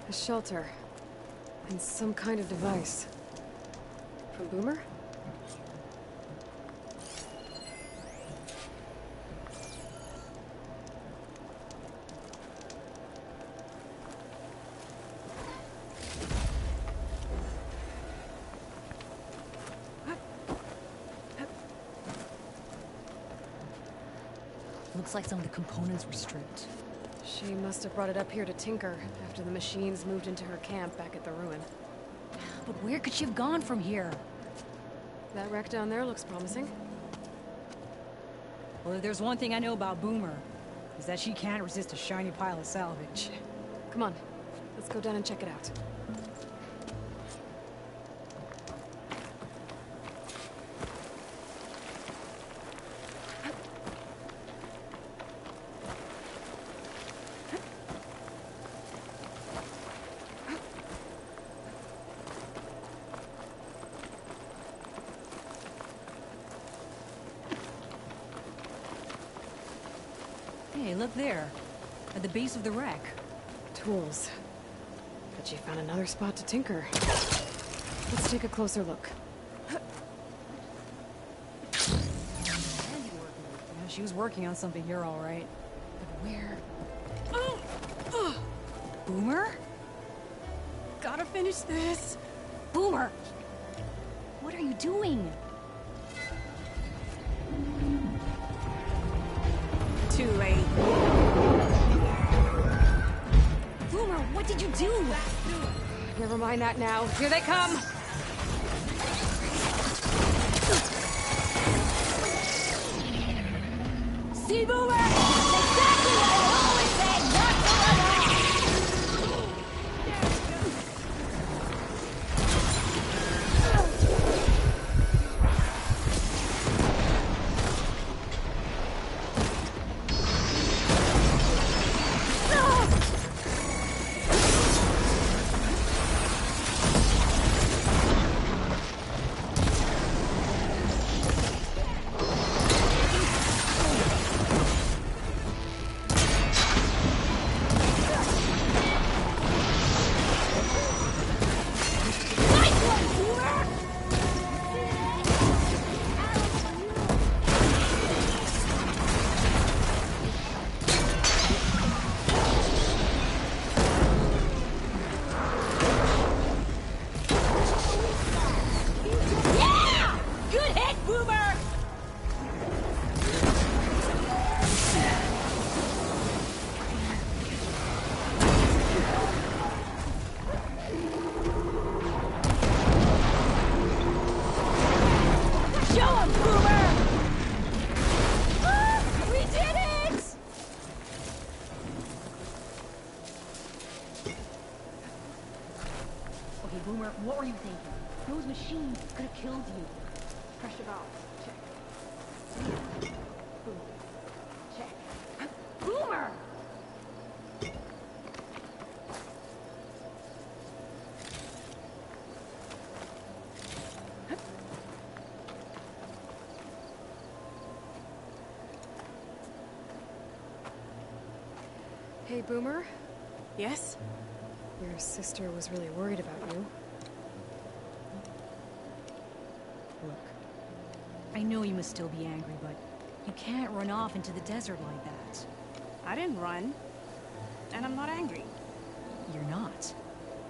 A shelter. And some kind of device. From Boomer? Looks like some of the components were stripped. She must have brought it up here to tinker after the machines moved into her camp back at the ruin. But where could she have gone from here? That wreck down there looks promising. Well, if there's one thing I know about Boomer, is that she can't resist a shiny pile of salvage. Come on, let's go down and check it out. Hey, look there. At the base of the wreck. Tools. But she found another spot to tinker. Let's take a closer look. Yeah, she was working on something here, all right. But where? Boomer? Gotta finish this. Boomer! What are you doing? Too late. What did you do? Never mind that now. Here they come! See, Boomer? That's exactly what I always said not to run off! Boomer, what were you thinking? Those machines could have killed you. Pressure valve, check. Boom. Check. Boomer! Hey, Boomer? Yes? Your sister was really worried about you. Look, I know you must still be angry, but you can't run off into the desert like that. I didn't run. And I'm not angry. You're not.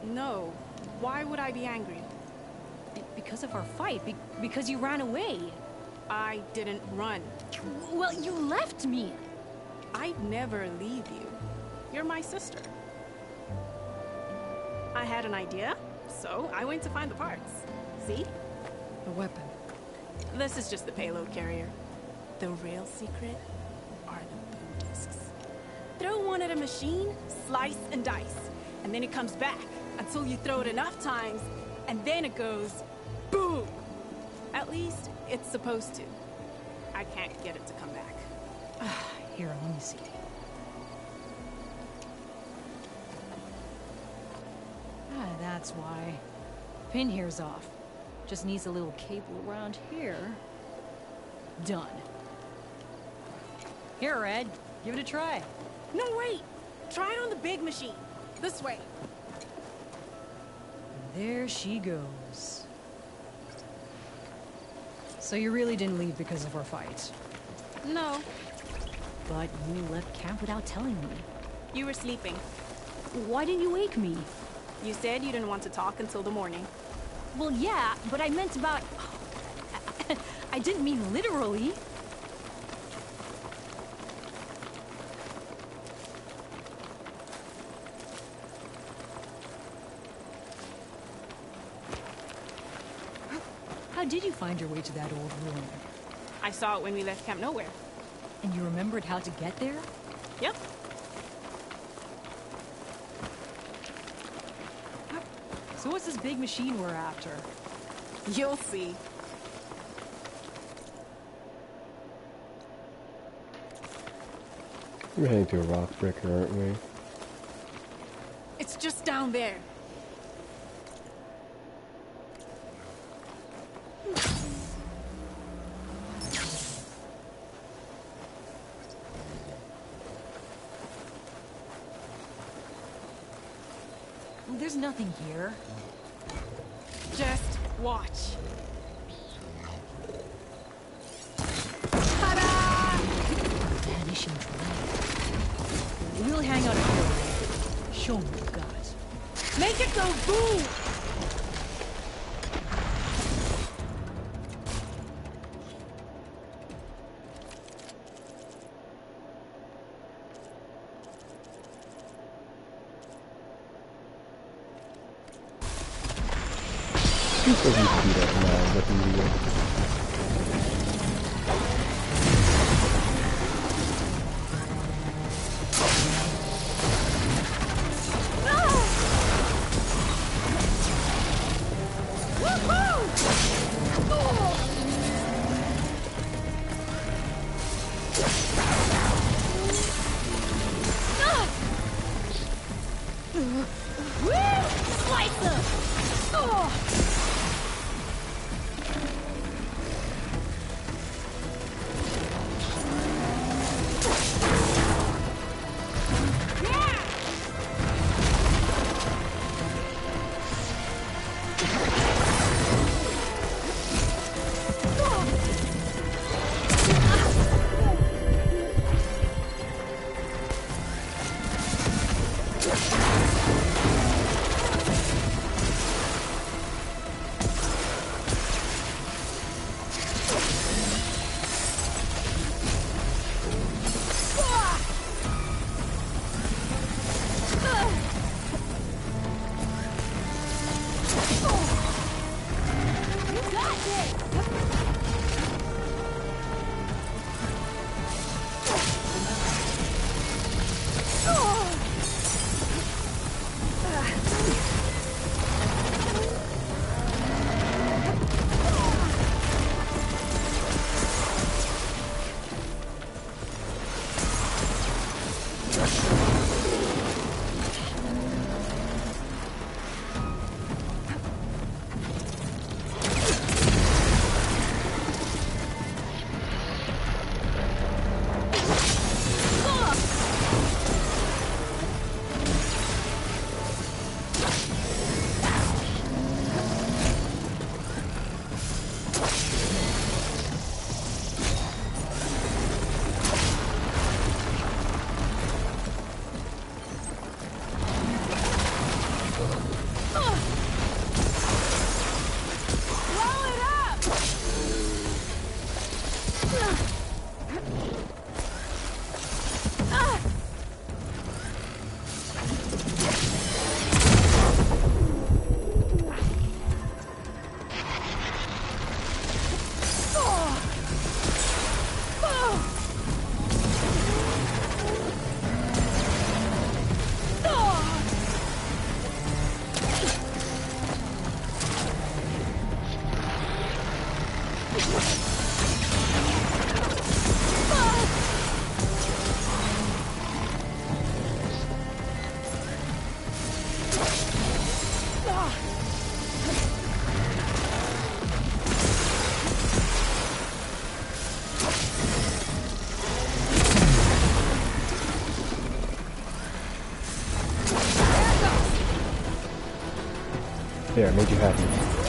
No. Why would I be angry? Because of our fight. Because you ran away. I didn't run. Well, you left me. I'd never leave you. You're my sister. I had an idea, so I went to find the parts. See? The weapon. This is just the payload carrier. The real secret are the boom discs. Throw one at a machine, slice and dice, and then it comes back until you throw it enough times, and then it goes boom. At least it's supposed to. I can't get it to come back. Here, let me see. That's why. Pin here's off. Just needs a little cable around here. Done. Here, Red. Give it a try. No, wait! Try it on the big machine. This way. There she goes. So you really didn't leave because of our fight? No. But you left camp without telling me. You were sleeping. Why didn't you wake me? You said you didn't want to talk until the morning. Well, yeah, but I meant about... I didn't mean literally. How did you find your way to that old ruin? I saw it when we left Camp Nowhere. And you remembered how to get there? Yep. So what's this big machine we're after? You'll see. We're heading to a rock breaker, aren't we? It's just down there. There's nothing here. Just watch. Vanishing drone. We'll hang out here. Show me what you got. Make it go boom! You said you beat up now, what do you do? There, made you happy.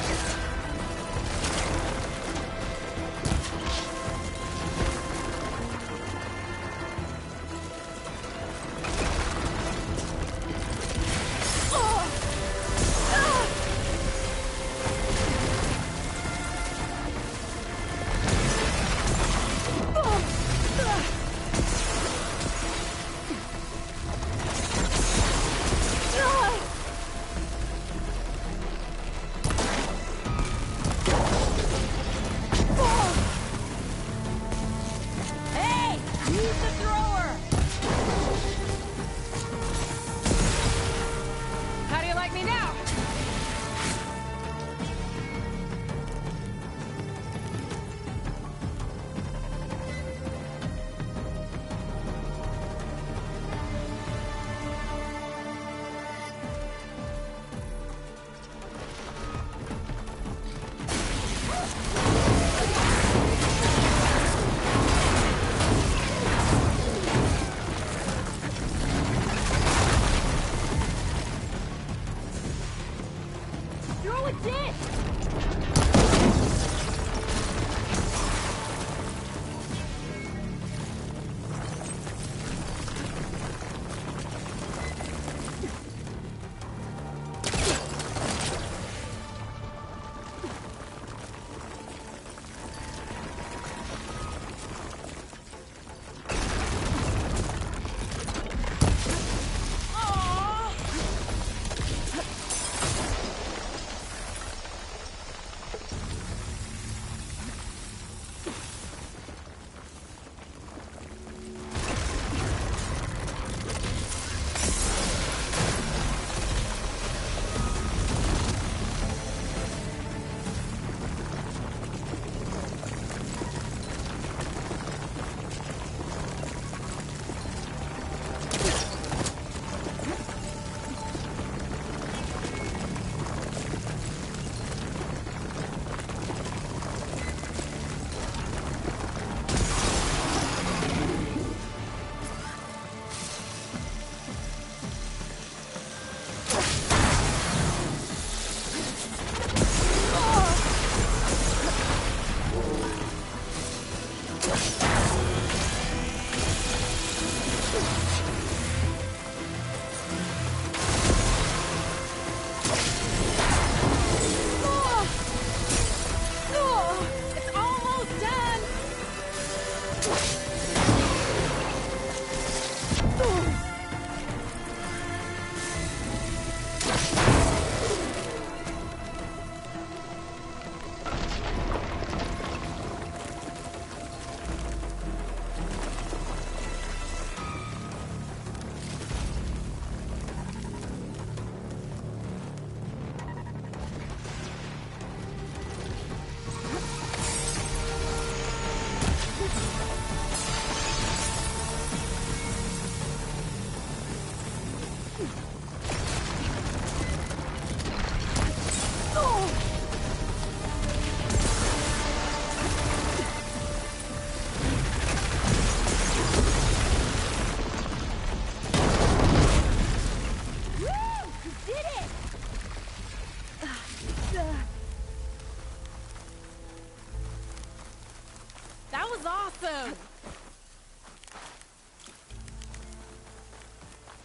is awesome!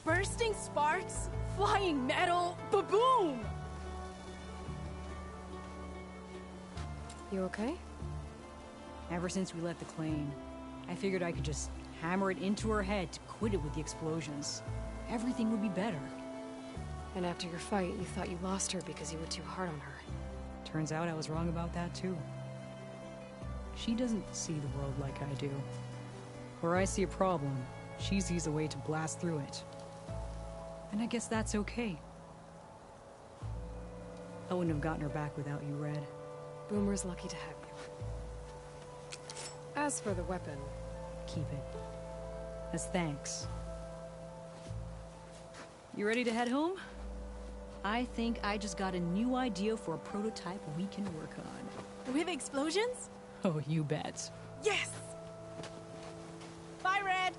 Bursting sparks, flying metal, ba-boom! You okay? Ever since we left the claim, I figured I could just hammer it into her head to quit it with the explosions. Everything would be better. And after your fight, you thought you lost her because you were too hard on her. Turns out I was wrong about that too. She doesn't see the world like I do. Where I see a problem, she sees a way to blast through it. And I guess that's okay. I wouldn't have gotten her back without you, Red. Boomer's lucky to have you. As for the weapon... Keep it. As thanks. You ready to head home? I think I just got a new idea for a prototype we can work on. With explosions? Oh, you bet. Yes! Bye, Red!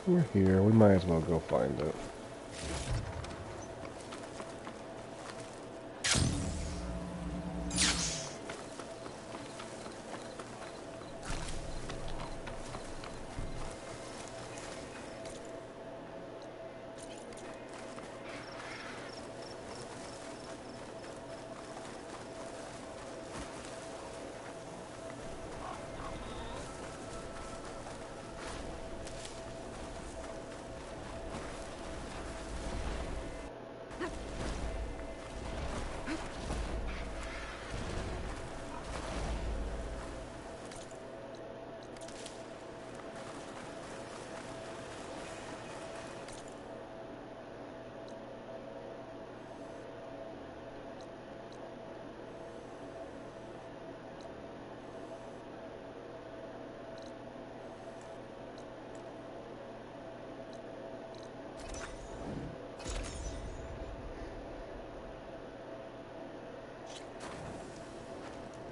We're here. We might as well go find it.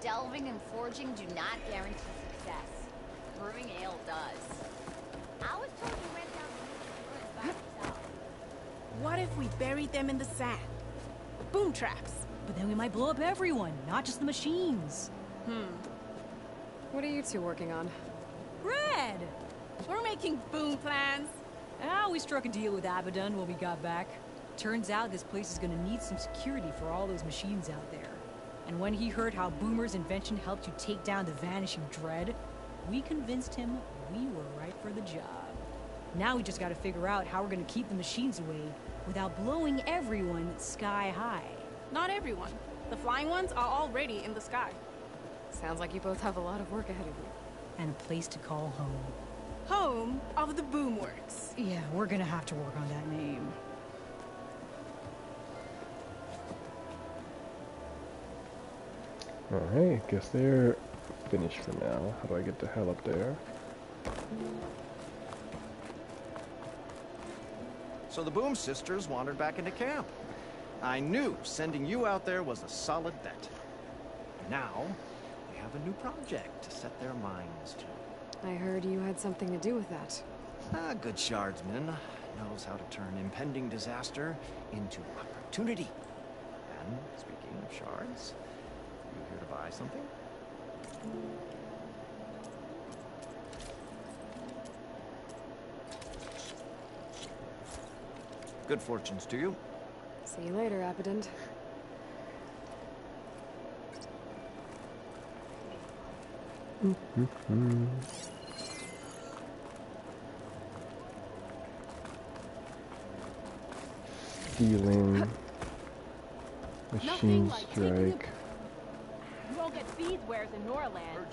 Delving and forging do not guarantee success. Brewing ale does. I was told you went down the woods by yourself. What if we buried them in the sand? Boom traps. But then we might blow up everyone, not just the machines. What are you two working on? Red! We're making boom plans. We struck a deal with Abaddon when we got back. Turns out this place is gonna need some security for all those machines out there. And when he heard how Boomer's invention helped you take down the vanishing Dread, we convinced him we were right for the job. Now we just gotta figure out how we're gonna keep the machines away without blowing everyone sky high. Not everyone. The flying ones are already in the sky. Sounds like you both have a lot of work ahead of you. And a place to call home. Home of the Boomworks. Yeah, we're gonna have to work on that name. Alright, guess they're finished for now. How do I get the hell up there? So the Boom Sisters wandered back into camp. I knew sending you out there was a solid bet. Now, they have a new project to set their minds to. I heard you had something to do with that. A good shardsman knows how to turn impending disaster into opportunity. And speaking of shards, you here to buy something? Good fortunes to you. See you later, Abaddon. Stealing. Machine strike. You won't get feed wares in Norland.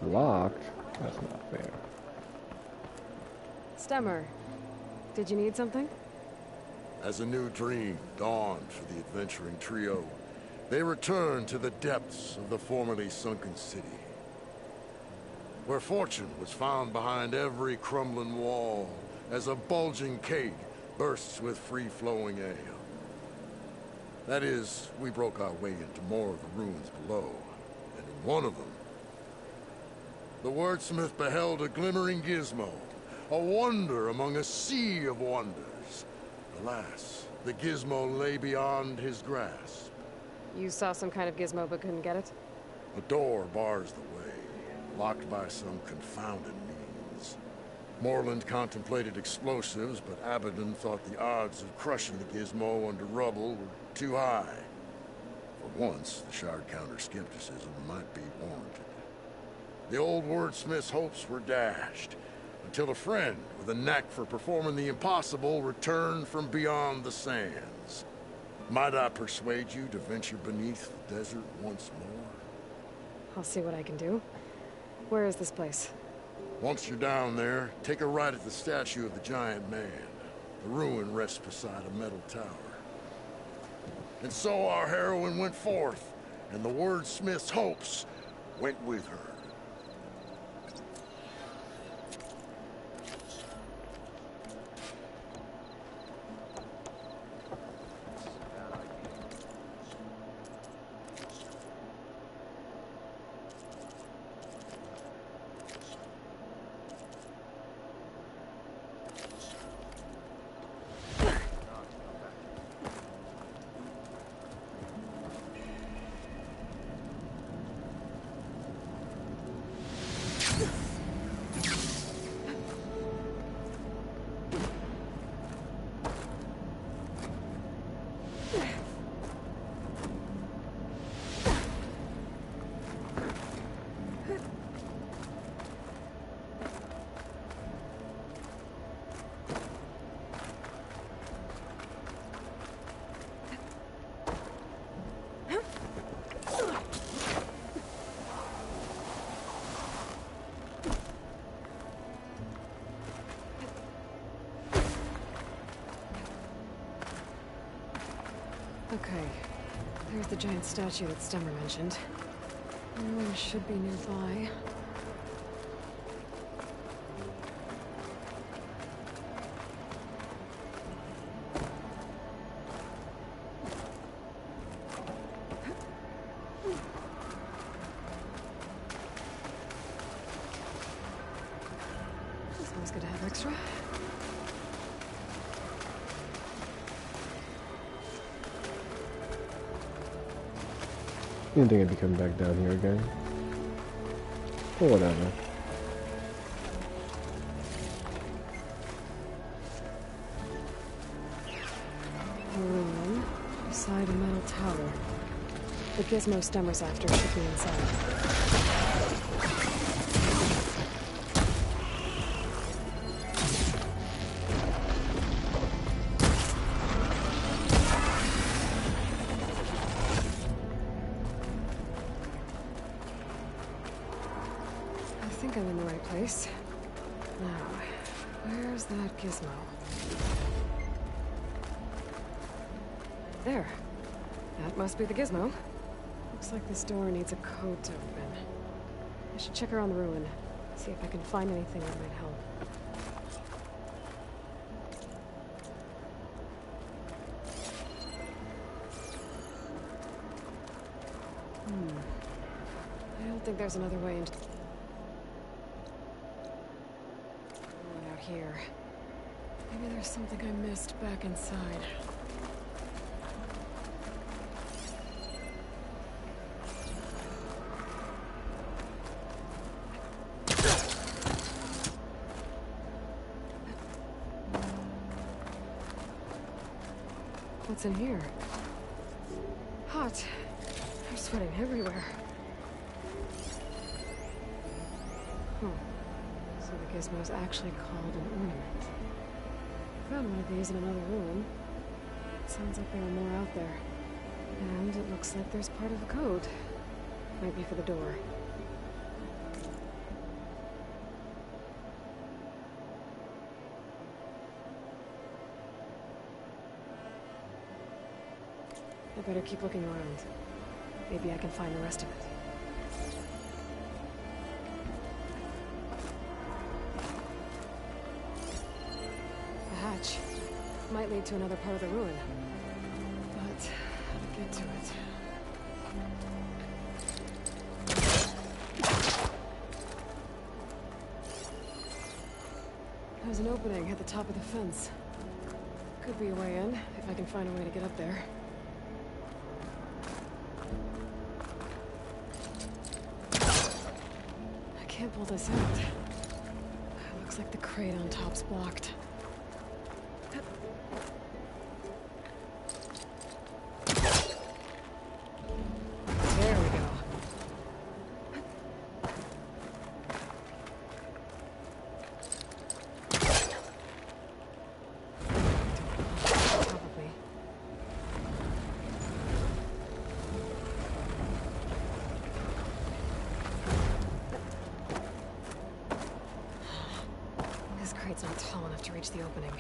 Locked? That's not fair. Stemmer, did you need something? As a new dream dawned for the adventuring trio, they returned to the depths of the formerly sunken city, where fortune was found behind every crumbling wall as a bulging keg bursts with free-flowing ale. That is, we broke our way into more of the ruins below, and in one of them, the wordsmith beheld a glimmering gizmo, a wonder among a sea of wonders. Alas, the gizmo lay beyond his grasp. You saw some kind of gizmo but couldn't get it? A door bars the way, locked by some confounded means. Moreland contemplated explosives, but Abaddon thought the odds of crushing the gizmo under rubble were too high. For once, the shard counter skepticism might be warranted. The old wordsmith's hopes were dashed, until a friend with a knack for performing the impossible returned from beyond the sands. Might I persuade you to venture beneath the desert once more? I'll see what I can do. Where is this place? Once you're down there, take a right at the statue of the giant man. The ruin rests beside a metal tower. And so our heroine went forth, and the wordsmith's hopes went with her. Okay, there's the giant statue that Stemmer mentioned. One should be nearby. It's always good to have extra. You didn't think I'd be coming back down here again? Or whatever. Ruin beside a metal tower. The gizmo Stemmer's after should be inside. I think I'm in the right place. Now, where's that gizmo? There. That must be the gizmo. Looks like this door needs a code to open. I should check around the ruin, see if I can find anything that might help. I don't think there's another way into... Out here. Maybe there's something I missed back inside. What's in here? Hot. I'm sweating everywhere. So the gizmo is actually called an ornament. Found one of these in another room. Sounds like there are more out there. And it looks like there's part of a code. Might be for the door. I better keep looking around. Maybe I can find the rest of it. A hatch. Might lead to another part of the ruin. But how to get to it? There's an opening at the top of the fence. Could be a way in, if I can find a way to get up there. I can't pull this out. Looks like the crate on top's blocked. There we go. Probably. This crate's not tall enough to reach the opening.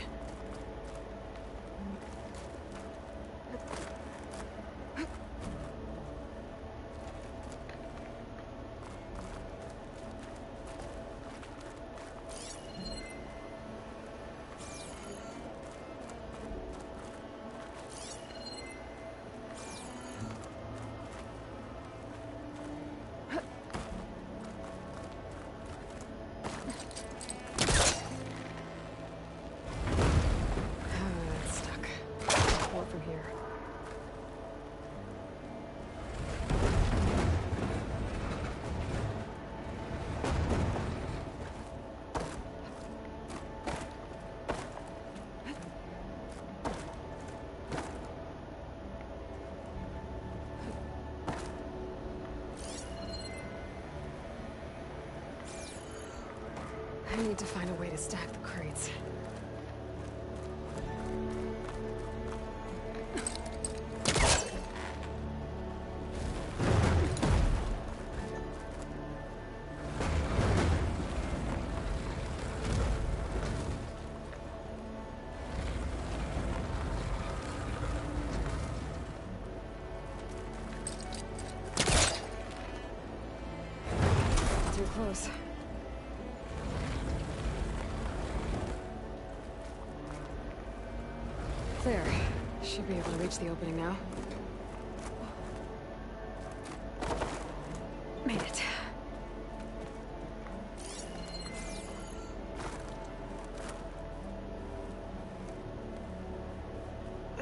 It's stuck. Pull it from here. I need to find a way to stack the crates. Too close. There. Should be able to reach the opening now. Made it.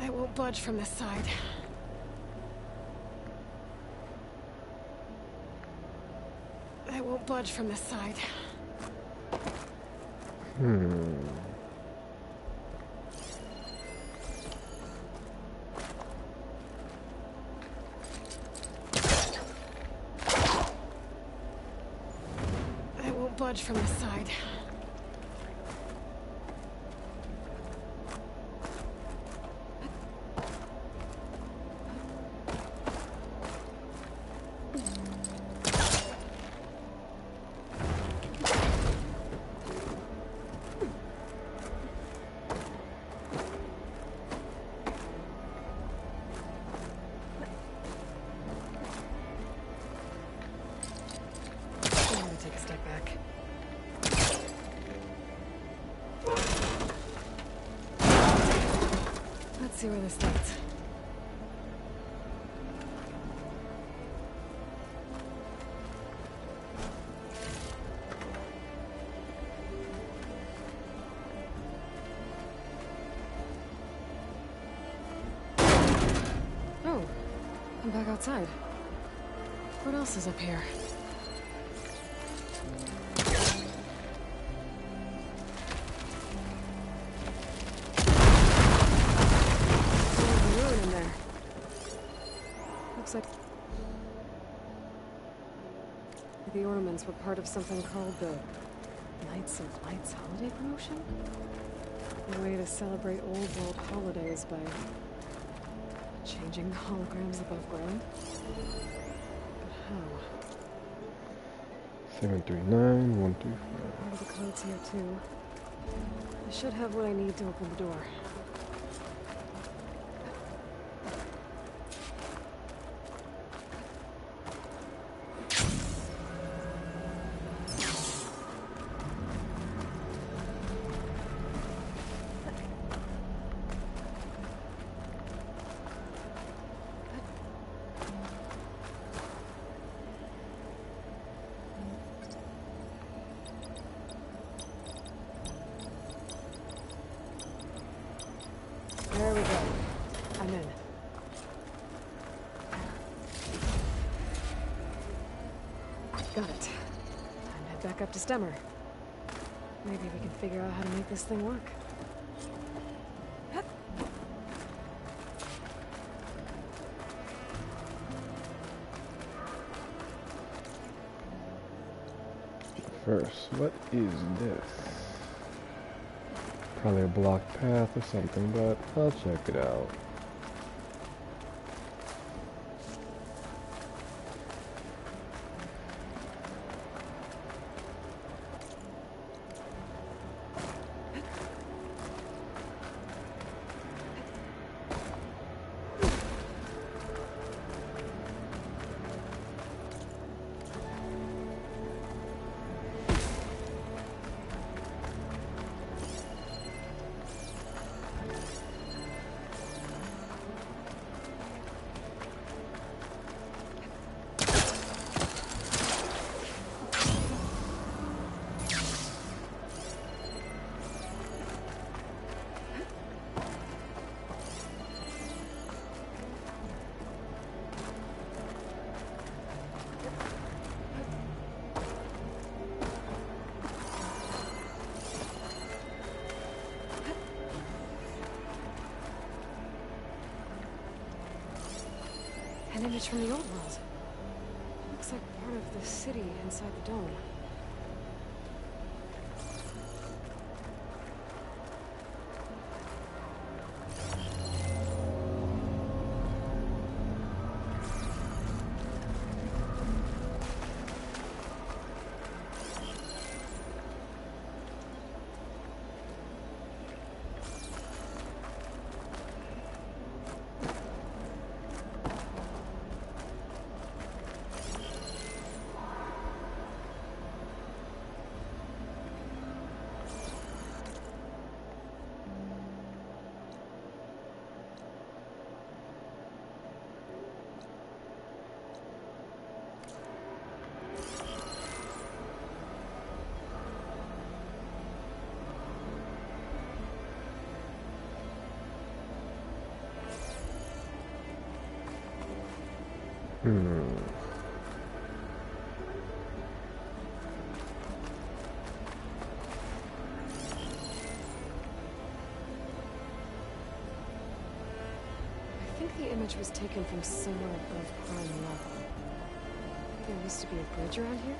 I won't budge from this side. I won't budge from this side. I won't budge from this side. Take a step back. Let's see where this leads. Oh, I'm back outside. What else is up here? Looks like the ornaments were part of something called the Knights of Lights holiday promotion? A way to celebrate old world holidays by changing holograms above ground? But how? 739-125. All the codes here too. I should have what I need to open the door. back up to Stemmer. Maybe we can figure out how to make this thing work. First, what is this? Probably a blocked path or something, but I'll check it out. An image from the old world. Looks like part of the city inside the dome. I think the image was taken from somewhere above ground level. There used to be a bridge around here?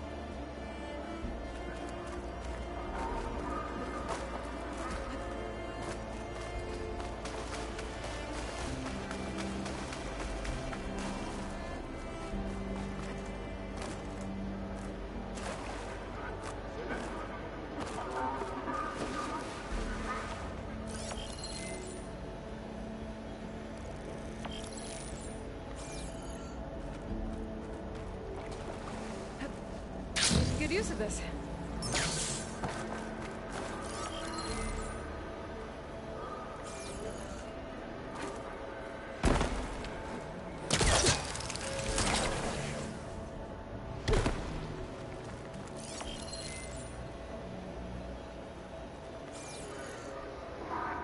Good use of this.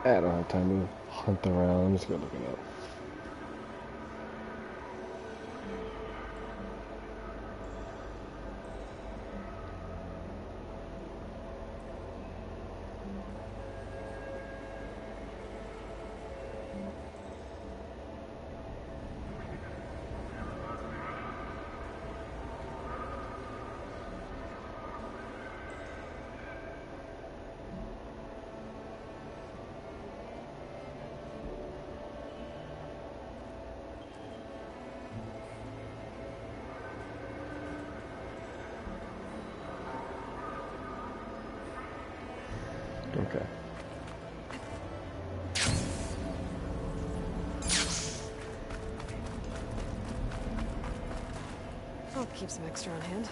I don't have time to hunt around. I'm just gonna look it up. Okay. I'll keep some extra on hand.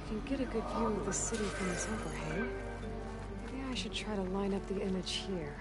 can get a good view of the city from this overhang. Maybe I should try to line up the image here.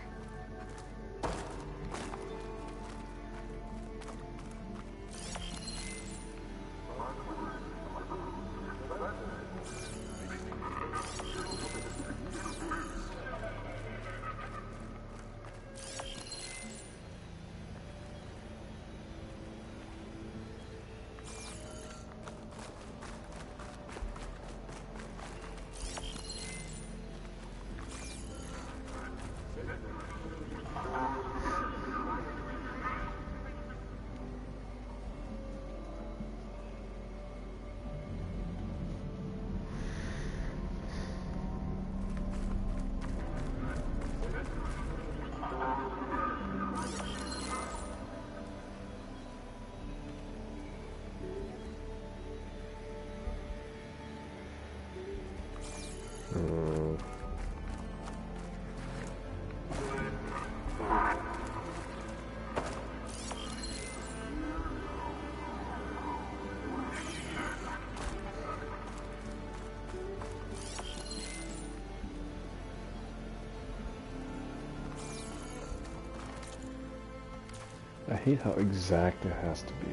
I hate how exact it has to be.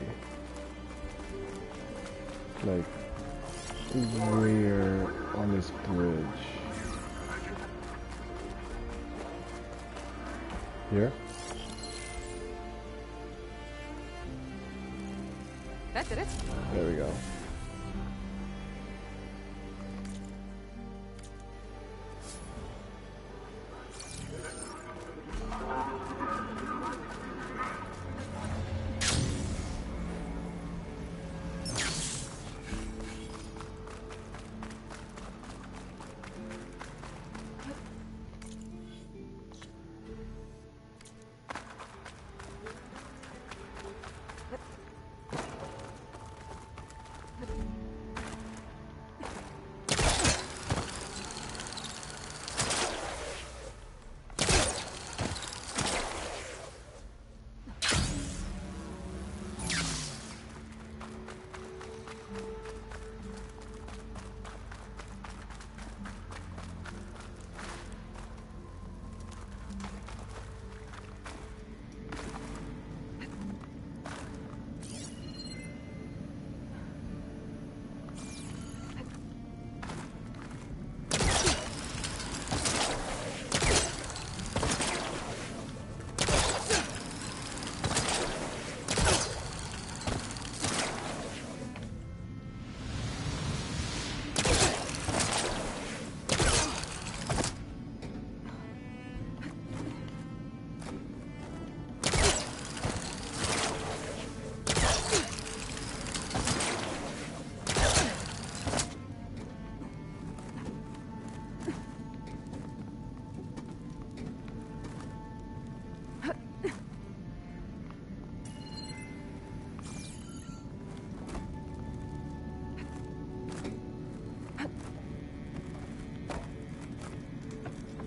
Like, where on this bridge? Here? That did it. There we go.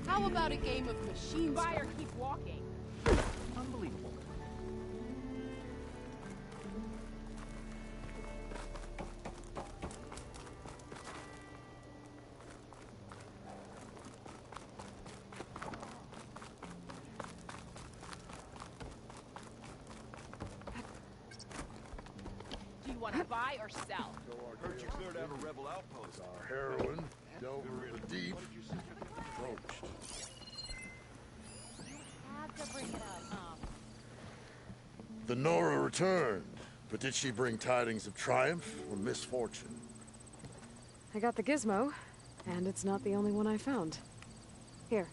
How about a game of machine fire? Keep walking. Unbelievable. Do you want to buy or sell? Heard you cleared out a rebel outpost. Our heroine, delver of the deep, approached. You have to bring it up. The Nora returned, but did she bring tidings of triumph or misfortune? I got the gizmo, and it's not the only one I found. Here.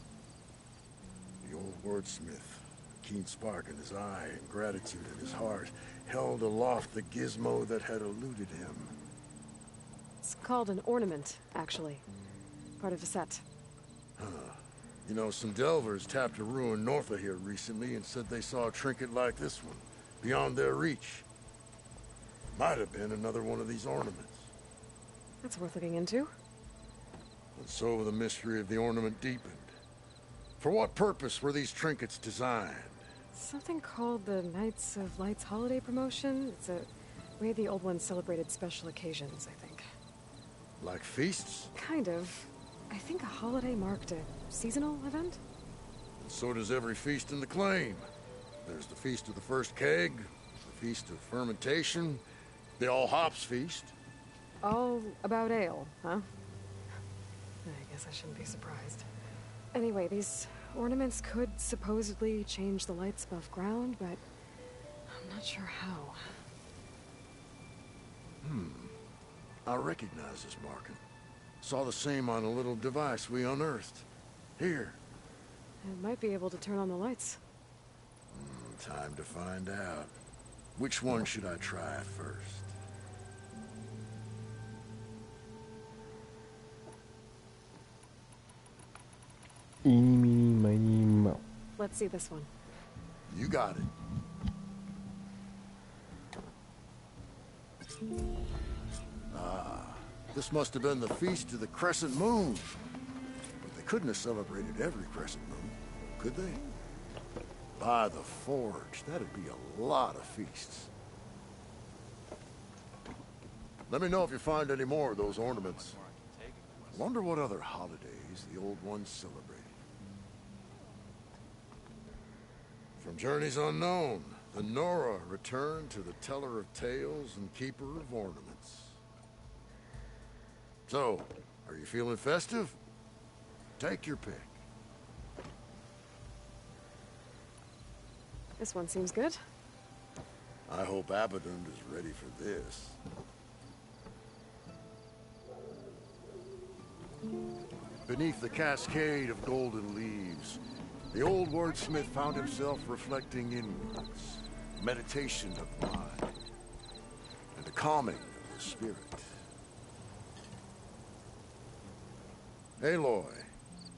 The old wordsmith, a keen spark in his eye and gratitude in his heart, held aloft the gizmo that had eluded him. It's called an ornament, actually. Part of a set. Huh. You know, some delvers tapped a ruin north of here recently and said they saw a trinket like this one, beyond their reach. Might have been another one of these ornaments. That's worth looking into. And so the mystery of the ornament deepened. For what purpose were these trinkets designed? Something called the Knights of Light's holiday promotion. It's a way the old ones celebrated special occasions, I think. Like feasts? Kind of. I think a holiday marked a seasonal event? And so does every feast in the claim. There's the Feast of the First Keg, the Feast of Fermentation, the All Hops Feast. All about ale, huh? I guess I shouldn't be surprised. Anyway, these ornaments could supposedly change the lights above ground, but I'm not sure how. I recognize this marking. Saw the same on a little device we unearthed. Here. It might be able to turn on the lights. Time to find out. Which one should I try first? Eeny, meeny, miny, moe. Let's see this one. You got it. This must have been the Feast of the Crescent Moon. But they couldn't have celebrated every crescent moon, could they? By the Forge, that'd be a lot of feasts. Let me know if you find any more of those ornaments. Wonder what other holidays the old ones celebrated. From Journeys Unknown, the Nora returned to the Teller of Tales and Keeper of Ornaments. So, are you feeling festive? Take your pick. This one seems good. I hope Abaddon is ready for this. Beneath the cascade of golden leaves, the old wordsmith found himself reflecting inwards, meditation of mind, and a calming of the spirit. Aloy,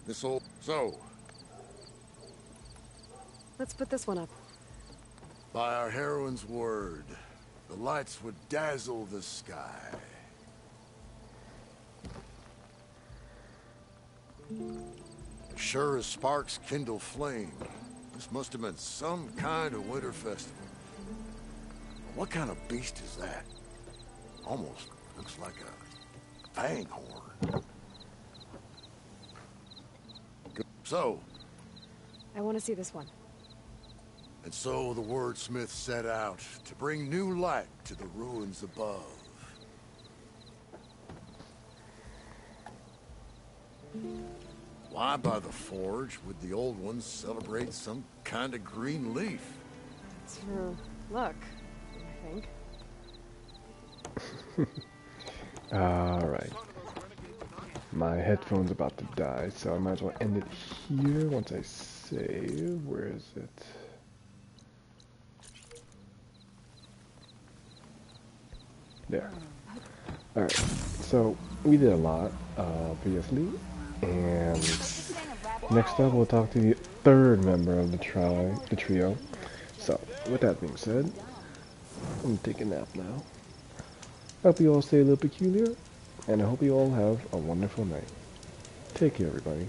this old... So, Let's put this one up. by our heroine's word, the lights would dazzle the sky. As sure as sparks kindle flame, this must have been some kind of winter festival. What kind of beast is that? Almost looks like a fang horn. So, I want to see this one. and so the wordsmith set out to bring new light to the ruins above. Why by the Forge would the old ones celebrate some kind of green leaf? It's for luck, I think. Alright. My headphone's about to die, so I might as well end it here once I save. Where is it? There. Alright, so we did a lot previously, and next up we'll talk to the third member of the trio. So, with that being said, I'm gonna take a nap now. Hope you all stay a little peculiar, and I hope you all have a wonderful night. Take care, everybody.